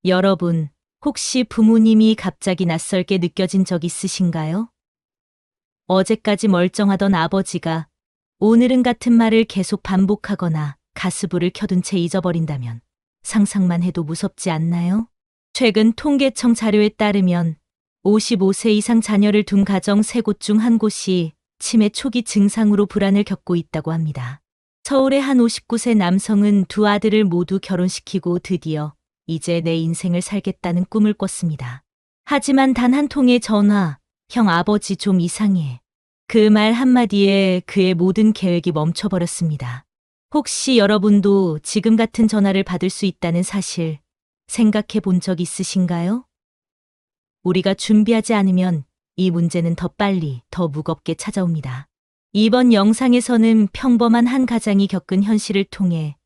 여러분, 혹시 부모님이 갑자기 낯설게 느껴진 적 있으신가요? 어제까지 멀쩡하던 아버지가 오늘은 같은 말을 계속 반복하거나 가스불을 켜둔 채 잊어버린다면 상상만 해도 무섭지 않나요? 최근 통계청 자료에 따르면 55세 이상 자녀를 둔 가정 3곳 중 한 곳이 치매 초기 증상으로 불안을 겪고 있다고 합니다. 서울의 한 59세 남성은 두 아들을 모두 결혼시키고 드디어 이제 내 인생을 살겠다는 꿈을 꿨습니다. 하지만 단 한 통의 전화, 형 아버지 좀 이상해. 그 말 한마디에 그의 모든 계획이 멈춰버렸습니다. 혹시 여러분도 지금 같은 전화를 받을 수 있다는 사실 생각해 본 적 있으신가요? 우리가 준비하지 않으면 이 문제는 더 빨리, 더 무겁게 찾아옵니다. 이번 영상에서는 평범한 한 가장이 겪은 현실을 통해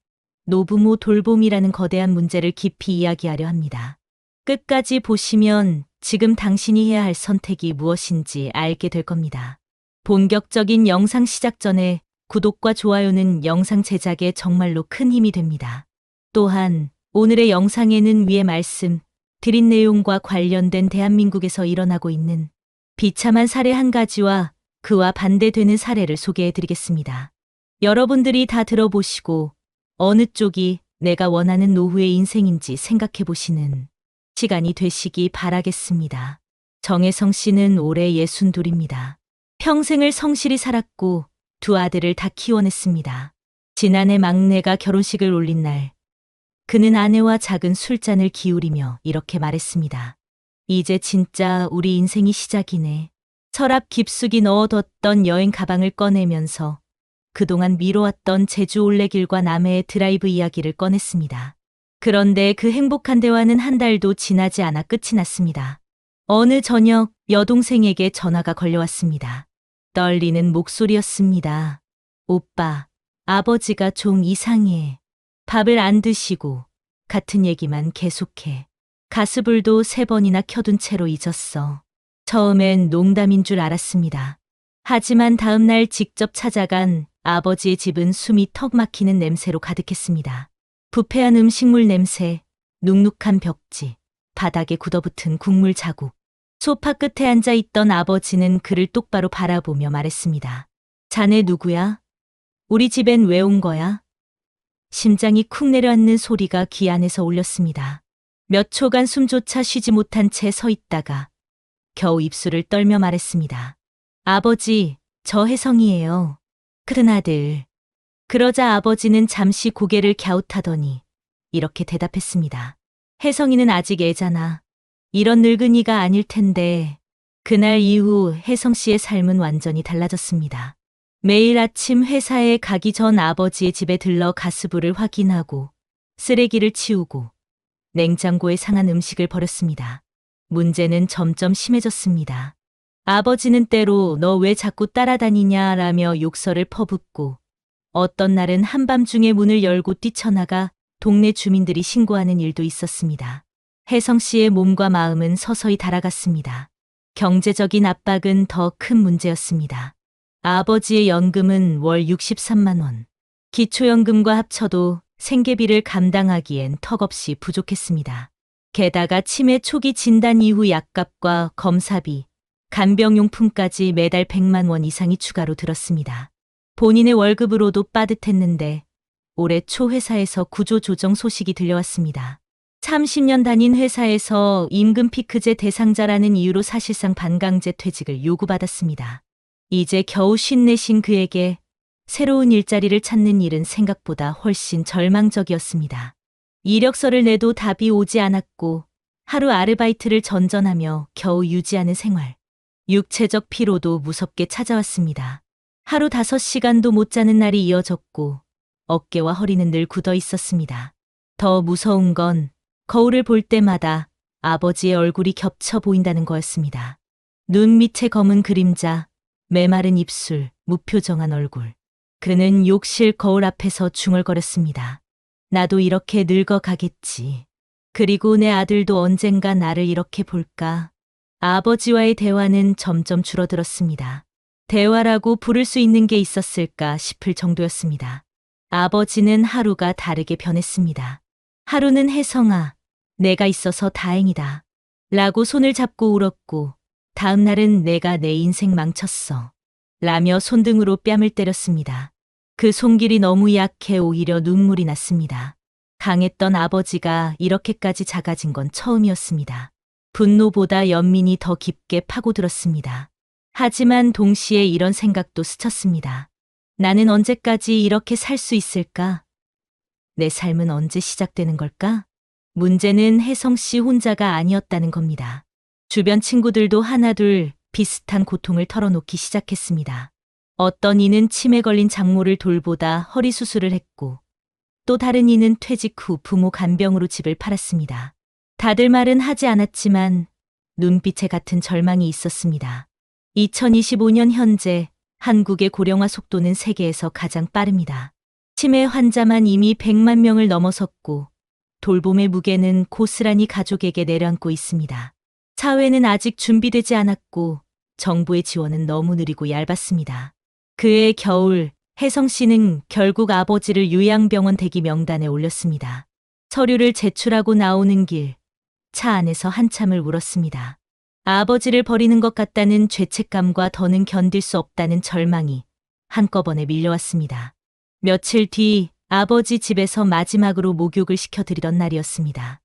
노부모 돌봄이라는 거대한 문제를 깊이 이야기하려 합니다. 끝까지 보시면 지금 당신이 해야 할 선택이 무엇인지 알게 될 겁니다. 본격적인 영상 시작 전에 구독과 좋아요는 영상 제작에 정말로 큰 힘이 됩니다. 또한 오늘의 영상에는 위의 말씀 드린 내용과 관련된 대한민국에서 일어나고 있는 비참한 사례 한 가지와 그와 반대되는 사례를 소개해 드리겠습니다. 여러분들이 다 들어보시고 어느 쪽이 내가 원하는 노후의 인생인지 생각해 보시는 시간이 되시기 바라겠습니다. 정혜성 씨는 올해 62입니다. 평생을 성실히 살았고 두 아들을 다 키워냈습니다. 지난해 막내가 결혼식을 올린 날, 그는 아내와 작은 술잔을 기울이며 이렇게 말했습니다. 이제 진짜 우리 인생이 시작이네. 서랍 깊숙이 넣어뒀던 여행 가방을 꺼내면서 그동안 미뤄왔던 제주 올레길과 남해의 드라이브 이야기를 꺼냈습니다. 그런데 그 행복한 대화는 한 달도 지나지 않아 끝이 났습니다. 어느 저녁 여동생에게 전화가 걸려왔습니다. 떨리는 목소리였습니다. 오빠, 아버지가 좀 이상해. 밥을 안 드시고 같은 얘기만 계속해. 가스불도 3번이나 켜둔 채로 잊었어. 처음엔 농담인 줄 알았습니다. 하지만 다음 날 직접 찾아간 아버지의 집은 숨이 턱 막히는 냄새로 가득했습니다. 부패한 음식물 냄새, 눅눅한 벽지, 바닥에 굳어붙은 국물 자국. 소파 끝에 앉아 있던 아버지는 그를 똑바로 바라보며 말했습니다. 자네 누구야? 우리 집엔 왜 온 거야? 심장이 쿵 내려앉는 소리가 귀 안에서 울렸습니다. 몇 초간 숨조차 쉬지 못한 채 서 있다가 겨우 입술을 떨며 말했습니다. 아버지, 저 혜성이에요. 큰 아들. 그러자 아버지는 잠시 고개를 갸웃하더니 이렇게 대답했습니다. 혜성이는 아직 애잖아. 이런 늙은이가 아닐 텐데. 그날 이후 혜성 씨의 삶은 완전히 달라졌습니다. 매일 아침 회사에 가기 전 아버지의 집에 들러 가스불을 확인하고 쓰레기를 치우고 냉장고에 상한 음식을 버렸습니다. 문제는 점점 심해졌습니다. 아버지는 때로 너 왜 자꾸 따라다니냐라며 욕설을 퍼붓고 어떤 날은 한밤중에 문을 열고 뛰쳐나가 동네 주민들이 신고하는 일도 있었습니다. 혜성 씨의 몸과 마음은 서서히 달아갔습니다. 경제적인 압박은 더 큰 문제였습니다. 아버지의 연금은 월 63만 원. 기초연금과 합쳐도 생계비를 감당하기엔 턱없이 부족했습니다. 게다가 치매 초기 진단 이후 약값과 검사비, 간병용품까지 매달 100만 원 이상이 추가로 들었습니다. 본인의 월급으로도 빠듯했는데 올해 초 회사에서 구조조정 소식이 들려왔습니다. 30년 다닌 회사에서 임금 피크제 대상자라는 이유로 사실상 반강제 퇴직을 요구받았습니다. 이제 겨우 쉰내신 그에게 새로운 일자리를 찾는 일은 생각보다 훨씬 절망적이었습니다. 이력서를 내도 답이 오지 않았고 하루 아르바이트를 전전하며 겨우 유지하는 생활. 육체적 피로도 무섭게 찾아왔습니다. 하루 5시간도 못 자는 날이 이어졌고 어깨와 허리는 늘 굳어 있었습니다. 더 무서운 건 거울을 볼 때마다 아버지의 얼굴이 겹쳐 보인다는 거였습니다. 눈 밑의 검은 그림자, 메마른 입술, 무표정한 얼굴. 그는 욕실 거울 앞에서 중얼거렸습니다. 나도 이렇게 늙어가겠지. 그리고 내 아들도 언젠가 나를 이렇게 볼까. 아버지와의 대화는 점점 줄어들었습니다. 대화라고 부를 수 있는 게 있었을까 싶을 정도였습니다. 아버지는 하루가 다르게 변했습니다. 하루는 혜성아, 내가 있어서 다행이다. 라고 손을 잡고 울었고, 다음 날은 내가 내 인생 망쳤어. 라며 손등으로 뺨을 때렸습니다. 그 손길이 너무 약해 오히려 눈물이 났습니다. 강했던 아버지가 이렇게까지 작아진 건 처음이었습니다. 분노보다 연민이 더 깊게 파고들었습니다. 하지만 동시에 이런 생각도 스쳤습니다. 나는 언제까지 이렇게 살 수 있을까? 내 삶은 언제 시작되는 걸까? 문제는 혜성 씨 혼자가 아니었다는 겁니다. 주변 친구들도 하나둘 비슷한 고통을 털어놓기 시작했습니다. 어떤 이는 치매 걸린 장모를 돌보다 허리 수술을 했고, 또 다른 이는 퇴직 후 부모 간병으로 집을 팔았습니다. 다들 말은 하지 않았지만 눈빛에 같은 절망이 있었습니다. 2025년 현재 한국의 고령화 속도는 세계에서 가장 빠릅니다. 치매 환자만 이미 100만 명을 넘어섰고 돌봄의 무게는 고스란히 가족에게 내려앉고 있습니다. 사회는 아직 준비되지 않았고 정부의 지원은 너무 느리고 얇았습니다. 그해 겨울 혜성 씨는 결국 아버지를 요양병원 대기 명단에 올렸습니다. 서류를 제출하고 나오는 길, 차 안에서 한참을 울었습니다. 아버지를 버리는 것 같다는 죄책감과 더는 견딜 수 없다는 절망이 한꺼번에 밀려왔습니다. 며칠 뒤 아버지 집에서 마지막으로 목욕을 시켜드리던 날이었습니다.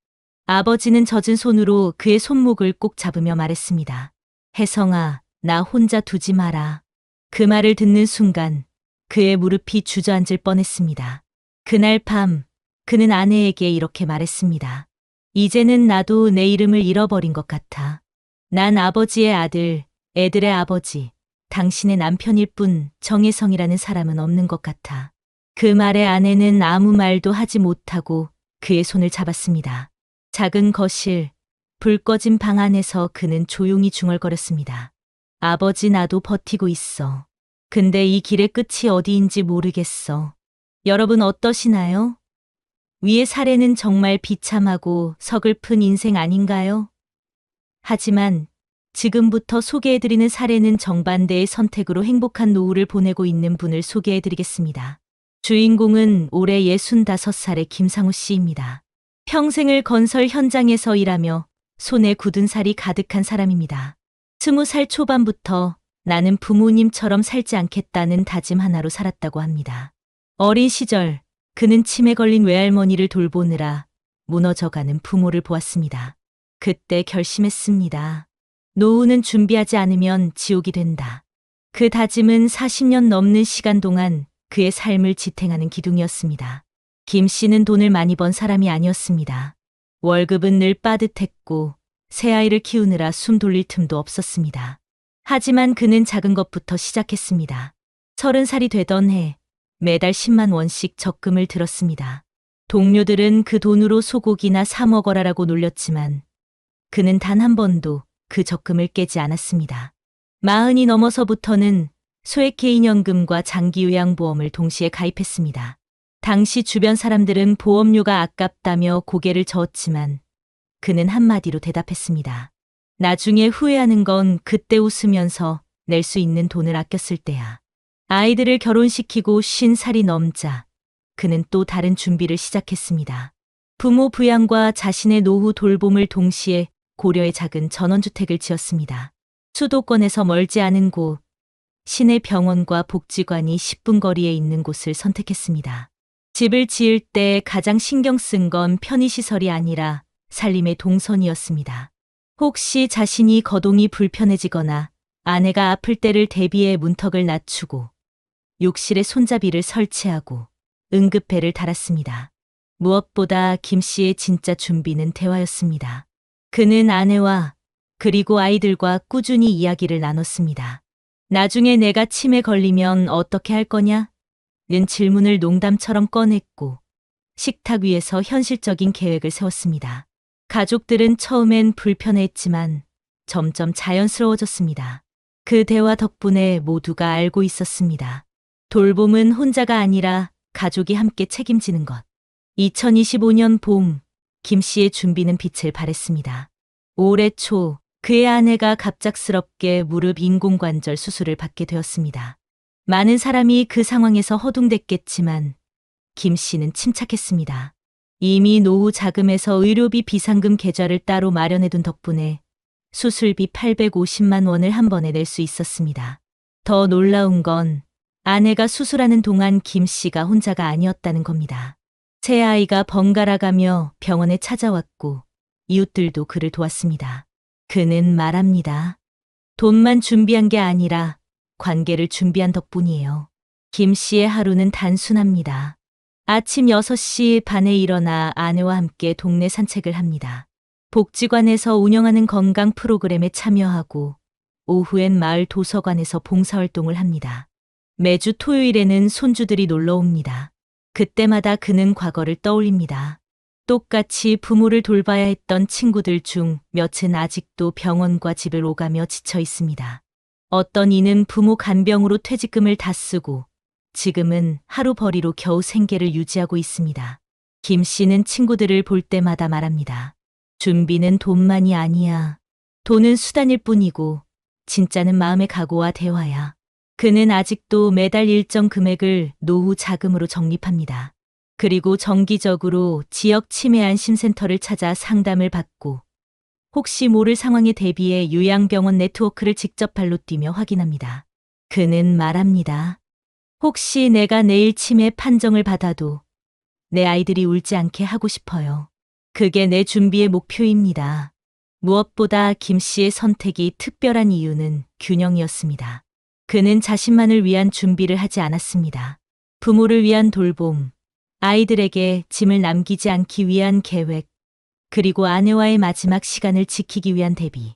아버지는 젖은 손으로 그의 손목을 꼭 잡으며 말했습니다. 혜성아, 나 혼자 두지 마라. 그 말을 듣는 순간 그의 무릎이 주저앉을 뻔했습니다. 그날 밤 그는 아내에게 이렇게 말했습니다. 이제는 나도 내 이름을 잃어버린 것 같아. 난 아버지의 아들, 애들의 아버지, 당신의 남편일 뿐 정혜성이라는 사람은 없는 것 같아. 그 말에 아내는 아무 말도 하지 못하고 그의 손을 잡았습니다. 작은 거실, 불 꺼진 방 안에서 그는 조용히 중얼거렸습니다. 아버지 나도 버티고 있어. 근데 이 길의 끝이 어디인지 모르겠어. 여러분 어떠시나요? 위의 사례는 정말 비참하고 서글픈 인생 아닌가요? 하지만 지금부터 소개해드리는 사례는 정반대의 선택으로 행복한 노후를 보내고 있는 분을 소개해드리겠습니다. 주인공은 올해 65살의 김상우 씨입니다. 평생을 건설 현장에서 일하며 손에 굳은 살이 가득한 사람입니다. 20살 초반부터 나는 부모님처럼 살지 않겠다는 다짐 하나로 살았다고 합니다. 어린 시절 그는 치매 걸린 외할머니를 돌보느라 무너져가는 부모를 보았습니다. 그때 결심했습니다. 노후는 준비하지 않으면 지옥이 된다. 그 다짐은 40년 넘는 시간 동안 그의 삶을 지탱하는 기둥이었습니다. 김 씨는 돈을 많이 번 사람이 아니었습니다. 월급은 늘 빠듯했고 새 아이를 키우느라 숨 돌릴 틈도 없었습니다. 하지만 그는 작은 것부터 시작했습니다. 30살이 되던 해 매달 10만 원씩 적금을 들었습니다. 동료들은 그 돈으로 소고기나 사 먹어라라고 놀렸지만 그는 단 한 번도 그 적금을 깨지 않았습니다. 40이 넘어서부터는 소액 개인연금과 장기요양보험을 동시에 가입했습니다. 당시 주변 사람들은 보험료가 아깝다며 고개를 저었지만 그는 한마디로 대답했습니다. 나중에 후회하는 건 그때 웃으면서 낼 수 있는 돈을 아꼈을 때야. 아이들을 결혼시키고 50살이 넘자 그는 또 다른 준비를 시작했습니다. 부모 부양과 자신의 노후 돌봄을 동시에 고려해 작은 전원주택을 지었습니다. 수도권에서 멀지 않은 곳, 시내 병원과 복지관이 10분 거리에 있는 곳을 선택했습니다. 집을 지을 때 가장 신경 쓴 건 편의시설이 아니라 살림의 동선이었습니다. 혹시 자신이 거동이 불편해지거나 아내가 아플 때를 대비해 문턱을 낮추고 욕실에 손잡이를 설치하고 응급배를 달았습니다. 무엇보다 김 씨의 진짜 준비는 대화였습니다. 그는 아내와 그리고 아이들과 꾸준히 이야기를 나눴습니다. 나중에 내가 치매 걸리면 어떻게 할 거냐? 는 질문을 농담처럼 꺼냈고 식탁 위에서 현실적인 계획을 세웠습니다. 가족들은 처음엔 불편해했지만 점점 자연스러워졌습니다. 그 대화 덕분에 모두가 알고 있었습니다. 돌봄은 혼자가 아니라 가족이 함께 책임지는 것. 2025년 봄, 김 씨의 준비는 빛을 발했습니다. 올해 초, 그의 아내가 갑작스럽게 무릎 인공관절 수술을 받게 되었습니다. 많은 사람이 그 상황에서 허둥댔겠지만 김 씨는 침착했습니다. 이미 노후 자금에서 의료비 비상금 계좌를 따로 마련해둔 덕분에 수술비 850만 원을 한 번에 낼 수 있었습니다. 더 놀라운 건 아내가 수술하는 동안 김 씨가 혼자가 아니었다는 겁니다. 새 아이가 번갈아가며 병원에 찾아왔고 이웃들도 그를 도왔습니다. 그는 말합니다. 돈만 준비한 게 아니라 관계를 준비한 덕분이에요. 김 씨의 하루는 단순합니다. 아침 6시 반에 일어나 아내와 함께 동네 산책을 합니다. 복지관에서 운영하는 건강 프로그램에 참여하고 오후엔 마을 도서관에서 봉사활동을 합니다. 매주 토요일에는 손주들이 놀러 옵니다. 그때마다 그는 과거를 떠올립니다. 똑같이 부모를 돌봐야 했던 친구들 중 몇은 아직도 병원과 집을 오가며 지쳐 있습니다. 어떤 이는 부모 간병으로 퇴직금을 다 쓰고 지금은 하루벌이로 겨우 생계를 유지하고 있습니다. 김 씨는 친구들을 볼 때마다 말합니다. 준비는 돈만이 아니야. 돈은 수단일 뿐이고 진짜는 마음의 각오와 대화야. 그는 아직도 매달 일정 금액을 노후 자금으로 적립합니다. 그리고 정기적으로 지역 치매 안심센터를 찾아 상담을 받고 혹시 모를 상황에 대비해 요양병원 네트워크를 직접 발로 뛰며 확인합니다. 그는 말합니다. 혹시 내가 내일 치매 판정을 받아도 내 아이들이 울지 않게 하고 싶어요. 그게 내 준비의 목표입니다. 무엇보다 김 씨의 선택이 특별한 이유는 균형이었습니다. 그는 자신만을 위한 준비를 하지 않았습니다. 부모를 위한 돌봄, 아이들에게 짐을 남기지 않기 위한 계획, 그리고 아내와의 마지막 시간을 지키기 위한 대비.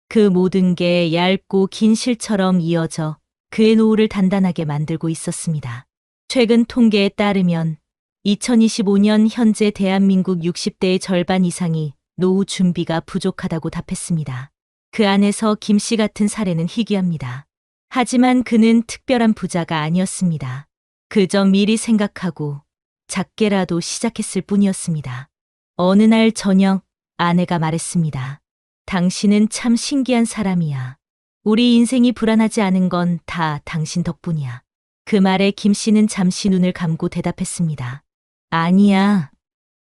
그 모든 게 얇고 긴 실처럼 이어져 그의 노후를 단단하게 만들고 있었습니다. 최근 통계에 따르면 2025년 현재 대한민국 60대의 절반 이상이 노후 준비가 부족하다고 답했습니다. 그 안에서 김 씨 같은 사례는 희귀합니다. 하지만 그는 특별한 부자가 아니었습니다. 그저 미리 생각하고 작게라도 시작했을 뿐이었습니다. 어느 날 저녁 아내가 말했습니다. 당신은 참 신기한 사람이야. 우리 인생이 불안하지 않은 건 다 당신 덕분이야. 그 말에 김 씨는 잠시 눈을 감고 대답했습니다. 아니야.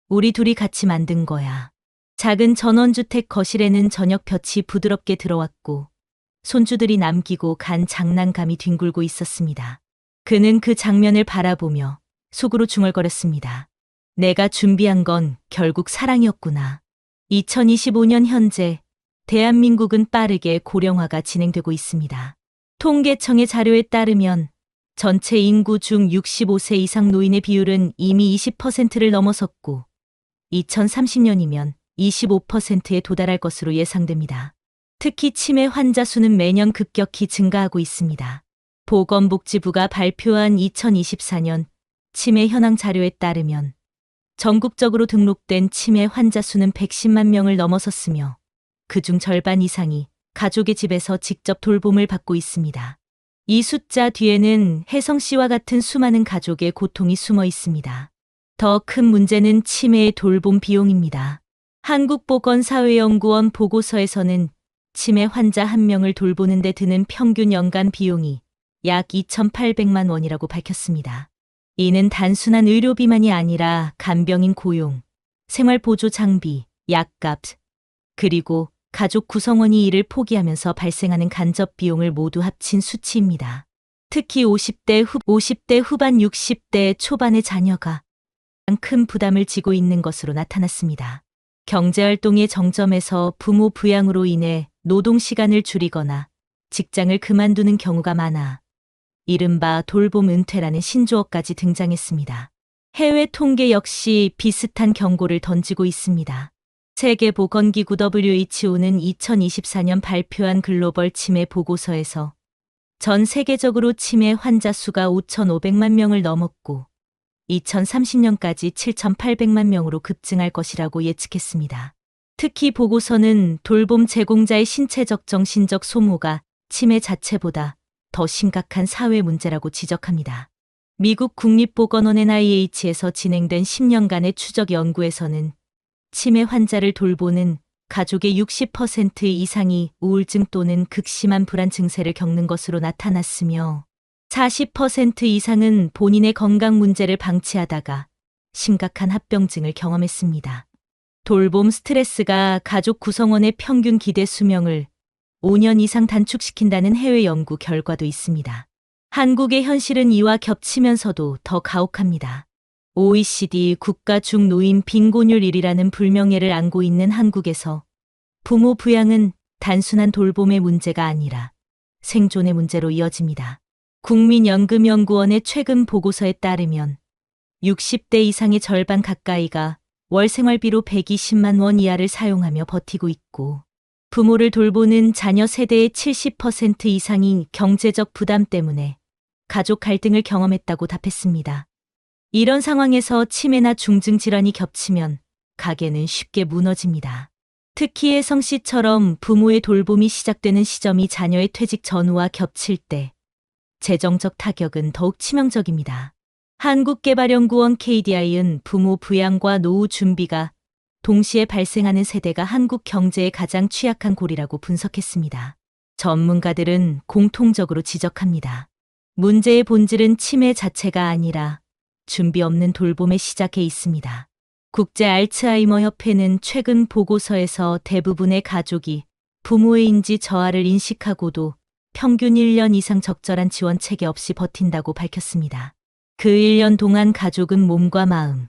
우리 둘이 같이 만든 거야. 작은 전원주택 거실에는 저녁 볕이 부드럽게 들어왔고 손주들이 남기고 간 장난감이 뒹굴고 있었습니다. 그는 그 장면을 바라보며 속으로 중얼거렸습니다. 내가 준비한 건 결국 사랑이었구나. 2025년 현재 대한민국은 빠르게 고령화가 진행되고 있습니다. 통계청의 자료에 따르면 전체 인구 중 65세 이상 노인의 비율은 이미 20%를 넘어섰고 2030년이면 25%에 도달할 것으로 예상됩니다. 특히 치매 환자 수는 매년 급격히 증가하고 있습니다. 보건복지부가 발표한 2024년 치매 현황 자료에 따르면 전국적으로 등록된 치매 환자 수는 110만 명을 넘어섰으며 그중 절반 이상이 가족의 집에서 직접 돌봄을 받고 있습니다. 이 숫자 뒤에는 혜성 씨와 같은 수많은 가족의 고통이 숨어 있습니다. 더 큰 문제는 치매의 돌봄 비용입니다. 한국보건사회연구원 보고서에서는 치매 환자 한 명을 돌보는 데 드는 평균 연간 비용이 약 2,800만 원이라고 밝혔습니다. 이는 단순한 의료비만이 아니라 간병인 고용, 생활보조 장비, 약값, 그리고 가족 구성원이 이를 포기하면서 발생하는 간접 비용을 모두 합친 수치입니다. 특히 50대 후반 60대 초반의 자녀가 가장 큰 부담을 지고 있는 것으로 나타났습니다. 경제활동의 정점에서 부모 부양으로 인해 노동시간을 줄이거나 직장을 그만두는 경우가 많아 이른바 돌봄 은퇴라는 신조어까지 등장했습니다. 해외 통계 역시 비슷한 경고를 던지고 있습니다. 세계보건기구 WHO는 2024년 발표한 글로벌 치매 보고서에서 전 세계적으로 치매 환자 수가 5,500만 명을 넘었고 2030년까지 7,800만 명으로 급증할 것이라고 예측했습니다. 특히 보고서는 돌봄 제공자의 신체적 정신적 소모가 치매 자체보다 더 심각한 사회 문제라고 지적합니다. 미국 국립보건원 NIH에서 진행된 10년간의 추적 연구에서는 치매 환자를 돌보는 가족의 60% 이상이 우울증 또는 극심한 불안 증세를 겪는 것으로 나타났으며 40% 이상은 본인의 건강 문제를 방치하다가 심각한 합병증을 경험했습니다. 돌봄 스트레스가 가족 구성원의 평균 기대 수명을 5년 이상 단축시킨다는 해외 연구 결과도 있습니다. 한국의 현실은 이와 겹치면서도 더 가혹합니다. OECD 국가 중 노인 빈곤율 1위라는 불명예를 안고 있는 한국에서 부모 부양은 단순한 돌봄의 문제가 아니라 생존의 문제로 이어집니다. 국민연금연구원의 최근 보고서에 따르면 60대 이상의 절반 가까이가 월 생활비로 120만 원 이하를 사용하며 버티고 있고, 부모를 돌보는 자녀 세대의 70% 이상이 경제적 부담 때문에 가족 갈등을 경험했다고 답했습니다. 이런 상황에서 치매나 중증 질환이 겹치면 가게는 쉽게 무너집니다. 특히 혜성 씨처럼 부모의 돌봄이 시작되는 시점이 자녀의 퇴직 전후와 겹칠 때 재정적 타격은 더욱 치명적입니다. 한국개발연구원 KDI는 부모 부양과 노후 준비가 동시에 발생하는 세대가 한국 경제의 가장 취약한 골이라고 분석했습니다. 전문가들은 공통적으로 지적합니다. 문제의 본질은 치매 자체가 아니라 준비 없는 돌봄의 시작에 있습니다. 국제 알츠하이머 협회는 최근 보고서에서 대부분의 가족이 부모의 인지 저하를 인식하고도 평균 1년 이상 적절한 지원 체계 없이 버틴다고 밝혔습니다. 그 1년 동안 가족은 몸과 마음,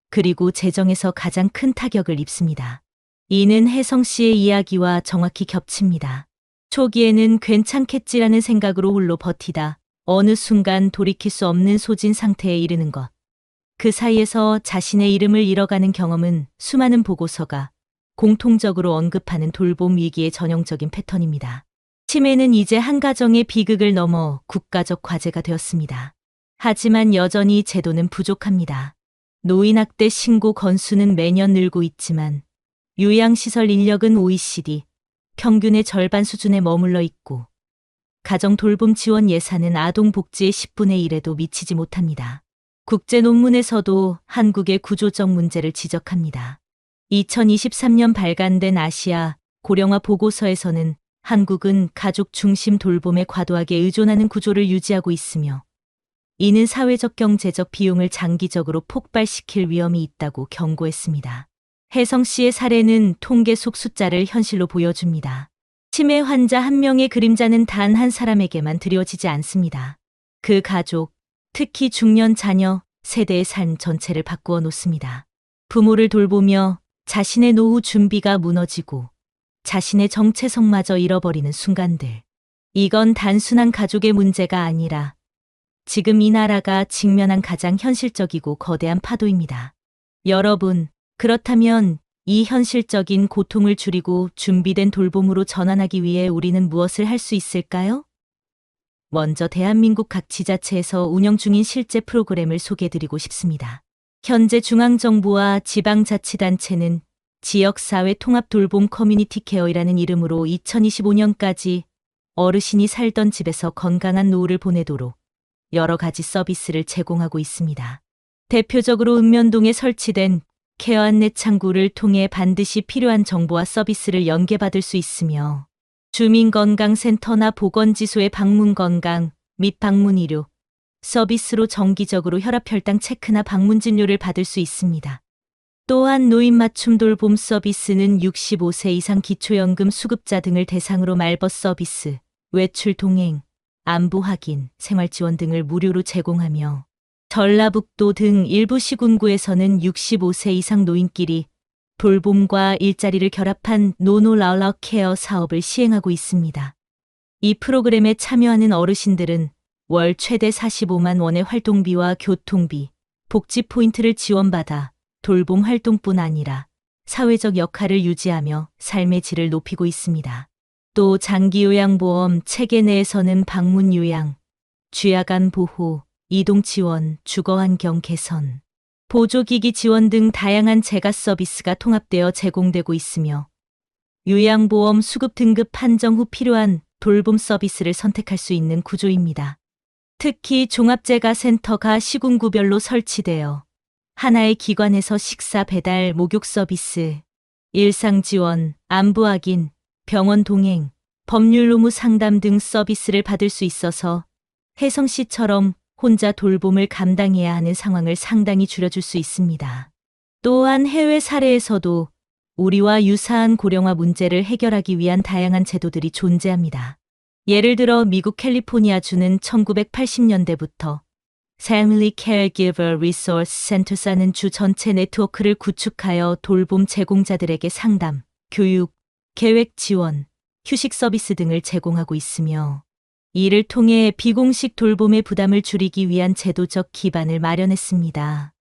그리고 재정에서 가장 큰 타격을 입습니다. 이는 혜성 씨의 이야기와 정확히 겹칩니다. 초기에는 괜찮겠지라는 생각으로 홀로 버티다 어느 순간 돌이킬 수 없는 소진 상태에 이르는 것. 그 사이에서 자신의 이름을 잃어가는 경험은 수많은 보고서가 공통적으로 언급하는 돌봄 위기의 전형적인 패턴입니다. 치매는 이제 한 가정의 비극을 넘어 국가적 과제가 되었습니다. 하지만 여전히 제도는 부족합니다. 노인학대 신고 건수는 매년 늘고 있지만 요양시설 인력은 OECD 평균의 절반 수준에 머물러 있고, 가정 돌봄 지원 예산은 아동 복지의 10분의 1에도 미치지 못합니다. 국제 논문에서도 한국의 구조적 문제를 지적합니다. 2023년 발간된 아시아 고령화 보고서에서는 한국은 가족 중심 돌봄에 과도하게 의존하는 구조를 유지하고 있으며, 이는 사회적 경제적 비용을 장기적으로 폭발시킬 위험이 있다고 경고했습니다. 혜성 씨의 사례는 통계 속 숫자를 현실로 보여줍니다. 치매 환자 한 명의 그림자는 단 한 사람에게만 드려지지 않습니다. 그 가족, 특히 중년 자녀, 세대의 삶 전체를 바꾸어 놓습니다. 부모를 돌보며 자신의 노후 준비가 무너지고 자신의 정체성마저 잃어버리는 순간들. 이건 단순한 가족의 문제가 아니라 지금 이 나라가 직면한 가장 현실적이고 거대한 파도입니다. 여러분, 그렇다면 이 현실적인 고통을 줄이고 준비된 돌봄으로 전환하기 위해 우리는 무엇을 할 수 있을까요? 먼저 대한민국 각 지자체에서 운영 중인 실제 프로그램을 소개해드리고 싶습니다. 현재 중앙정부와 지방자치단체는 지역사회 통합 돌봄 커뮤니티 케어이라는 이름으로 2025년까지 어르신이 살던 집에서 건강한 노후를 보내도록 여러 가지 서비스를 제공하고 있습니다. 대표적으로 읍면동에 설치된 케어 안내 창구를 통해 반드시 필요한 정보와 서비스를 연계받을 수 있으며, 주민건강센터나 보건지소의 방문건강 및 방문의료 서비스로 정기적으로 혈압혈당 체크나 방문진료를 받을 수 있습니다. 또한 노인 맞춤 돌봄 서비스는 65세 이상 기초연금 수급자 등을 대상으로 말벗 서비스, 외출 동행, 안부 확인, 생활지원 등을 무료로 제공하며, 전라북도 등 일부 시군구에서는 65세 이상 노인끼리 돌봄과 일자리를 결합한 노노라울라 케어 사업을 시행하고 있습니다. 이 프로그램에 참여하는 어르신들은 월 최대 45만 원의 활동비와 교통비, 복지 포인트를 지원받아 돌봄 활동뿐 아니라 사회적 역할을 유지하며 삶의 질을 높이고 있습니다. 또 장기요양보험 체계 내에서는 방문 요양, 쥐약안 보호, 이동 지원, 주거환경 개선, 보조기기 지원 등 다양한 재가 서비스가 통합되어 제공되고 있으며, 요양보험 수급 등급 판정 후 필요한 돌봄 서비스를 선택할 수 있는 구조입니다. 특히 종합재가센터가 시군구별로 설치되어 하나의 기관에서 식사 배달, 목욕 서비스, 일상 지원, 안부 확인, 병원 동행, 법률 의무 상담 등 서비스를 받을 수 있어서 혜성 씨처럼 혼자 돌봄을 감당해야 하는 상황을 상당히 줄여줄 수 있습니다. 또한 해외 사례에서도 우리와 유사한 고령화 문제를 해결하기 위한 다양한 제도들이 존재합니다. 예를 들어 미국 캘리포니아주는 1980년대부터 Family Caregiver Resource Centers라는 주 전체 네트워크를 구축하여 돌봄 제공자들에게 상담, 교육, 계획 지원, 휴식 서비스 등을 제공하고 있으며 이를 통해 비공식 돌봄의 부담을 줄이기 위한 제도적 기반을 마련했습니다.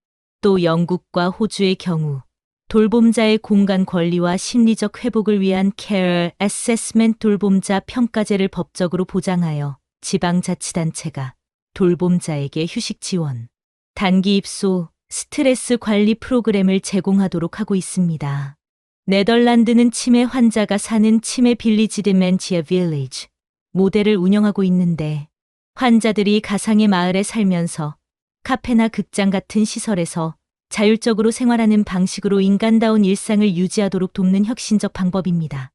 또 영국과 호주의 경우 돌봄자의 공간 권리와 심리적 회복을 위한 Care Assessment 돌봄자 평가제를 법적으로 보장하여 지방자치단체가 돌봄자에게 휴식 지원, 단기 입소, 스트레스 관리 프로그램을 제공하도록 하고 있습니다. 네덜란드는 치매 환자가 사는 치매 빌리지 디멘티아 빌리지 모델을 운영하고 있는데 환자들이 가상의 마을에 살면서 카페나 극장 같은 시설에서 자율적으로 생활하는 방식으로 인간다운 일상을 유지하도록 돕는 혁신적 방법입니다.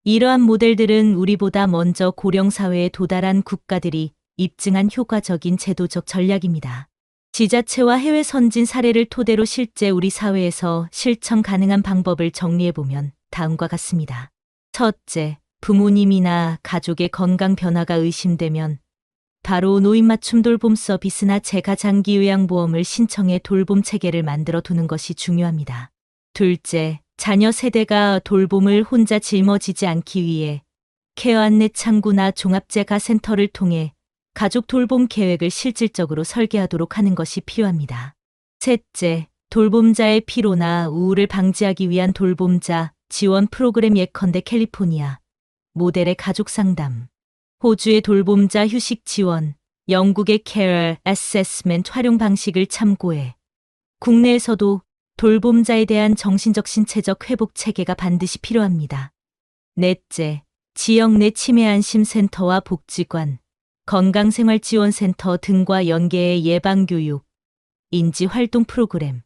이러한 모델들은 우리보다 먼저 고령사회에 도달한 국가들이 입증한 효과적인 제도적 전략입니다. 지자체와 해외 선진 사례를 토대로 실제 우리 사회에서 실천 가능한 방법을 정리해보면 다음과 같습니다. 첫째, 부모님이나 가족의 건강 변화가 의심되면 바로 노인 맞춤 돌봄 서비스나 재가장기 요양보험을 신청해 돌봄 체계를 만들어 두는 것이 중요합니다. 둘째, 자녀 세대가 돌봄을 혼자 짊어지지 않기 위해 케어 안내 창구나 종합재가센터를 통해 가족 돌봄 계획을 실질적으로 설계하도록 하는 것이 필요합니다. 셋째, 돌봄자의 피로나 우울을 방지하기 위한 돌봄자 지원 프로그램 예컨대 캘리포니아 모델의 가족 상담, 호주의 돌봄자 휴식 지원, 영국의 Care Assessment 활용 방식을 참고해 국내에서도 돌봄자에 대한 정신적 신체적 회복 체계가 반드시 필요합니다. 넷째, 지역 내 치매 안심센터와 복지관, 건강생활지원센터 등과 연계해 예방교육, 인지활동 프로그램,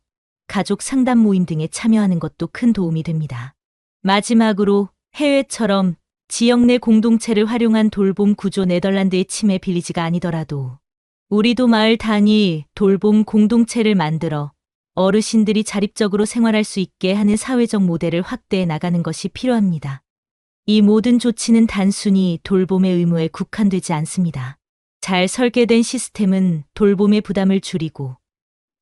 가족 상담 모임 등에 참여하는 것도 큰 도움이 됩니다. 마지막으로 해외처럼 지역 내 공동체를 활용한 돌봄 구조 네덜란드의 치매 빌리지가 아니더라도 우리도 마을 단위 돌봄 공동체를 만들어 어르신들이 자립적으로 생활할 수 있게 하는 사회적 모델을 확대해 나가는 것이 필요합니다. 이 모든 조치는 단순히 돌봄의 의무에 국한되지 않습니다. 잘 설계된 시스템은 돌봄의 부담을 줄이고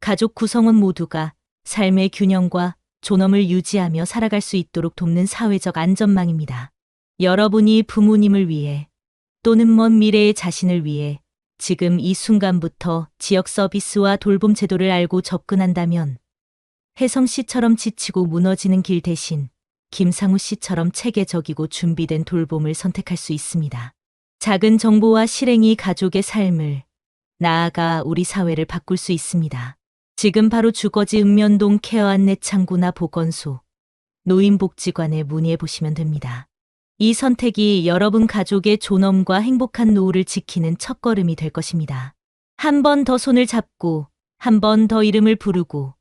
가족 구성원 모두가 삶의 균형과 존엄을 유지하며 살아갈 수 있도록 돕는 사회적 안전망입니다. 여러분이 부모님을 위해 또는 먼 미래의 자신을 위해 지금 이 순간부터 지역 서비스와 돌봄 제도를 알고 접근한다면 혜성 씨처럼 지치고 무너지는 길 대신 김상우 씨처럼 체계적이고 준비된 돌봄을 선택할 수 있습니다. 작은 정보와 실행이 가족의 삶을, 나아가 우리 사회를 바꿀 수 있습니다. 지금 바로 주거지 읍면동 케어 안내 창구나 보건소, 노인복지관에 문의해 보시면 됩니다. 이 선택이 여러분 가족의 존엄과 행복한 노후를 지키는 첫걸음이 될 것입니다. 한 번 더 손을 잡고, 한 번 더 이름을 부르고,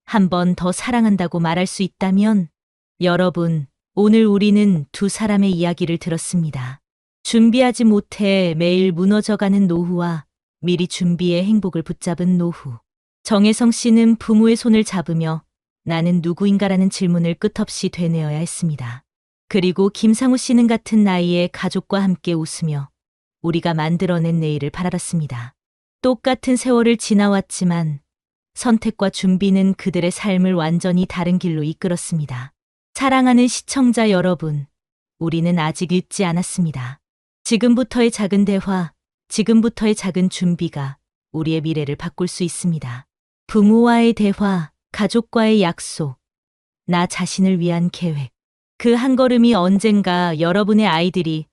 한 번 더 사랑한다고 말할 수 있다면, 여러분, 오늘 우리는 두 사람의 이야기를 들었습니다. 준비하지 못해 매일 무너져가는 노후와 미리 준비해 행복을 붙잡은 노후. 정혜성 씨는 부모의 손을 잡으며 나는 누구인가라는 질문을 끝없이 되뇌어야 했습니다. 그리고 김상우 씨는 같은 나이에 가족과 함께 웃으며 우리가 만들어낸 내일을 바라봤습니다. 똑같은 세월을 지나왔지만 선택과 준비는 그들의 삶을 완전히 다른 길로 이끌었습니다. 사랑하는 시청자 여러분, 우리는 아직 잊지 않았습니다. 지금부터의 작은 대화, 지금부터의 작은 준비가 우리의 미래를 바꿀 수 있습니다. 부모와의 대화, 가족과의 약속, 나 자신을 위한 계획. 그 한 걸음이 언젠가 여러분의 아이들이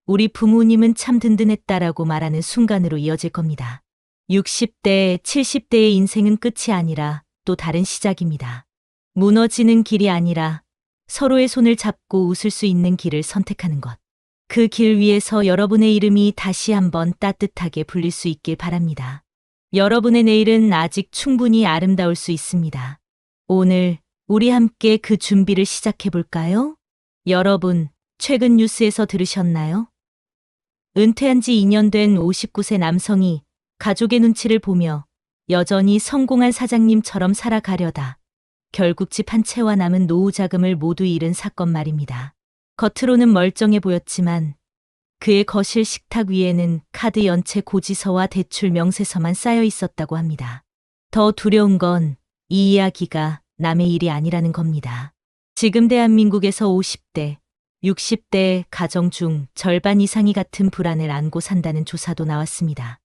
우리 부모님은 참 든든했다라고 말하는 순간으로 이어질 겁니다. 60대, 70대의 인생은 끝이 아니라 또 다른 시작입니다. 무너지는 길이 아니라 서로의 손을 잡고 웃을 수 있는 길을 선택하는 것. 그 길 위에서 여러분의 이름이 다시 한번 따뜻하게 불릴 수 있길 바랍니다. 여러분의 내일은 아직 충분히 아름다울 수 있습니다. 오늘 우리 함께 그 준비를 시작해 볼까요? 여러분, 최근 뉴스에서 들으셨나요? 은퇴한 지 2년 된 59세 남성이 가족의 눈치를 보며 여전히 성공한 사장님처럼 살아가려다 결국 집 한 채와 남은 노후 자금을 모두 잃은 사건 말입니다. 겉으로는 멀쩡해 보였지만 그의 거실 식탁 위에는 카드 연체 고지서와 대출 명세서만 쌓여 있었다고 합니다. 더 두려운 건 이 이야기가 남의 일이 아니라는 겁니다. 지금 대한민국에서 50대, 60대 가정 중 절반 이상이 같은 불안을 안고 산다는 조사도 나왔습니다.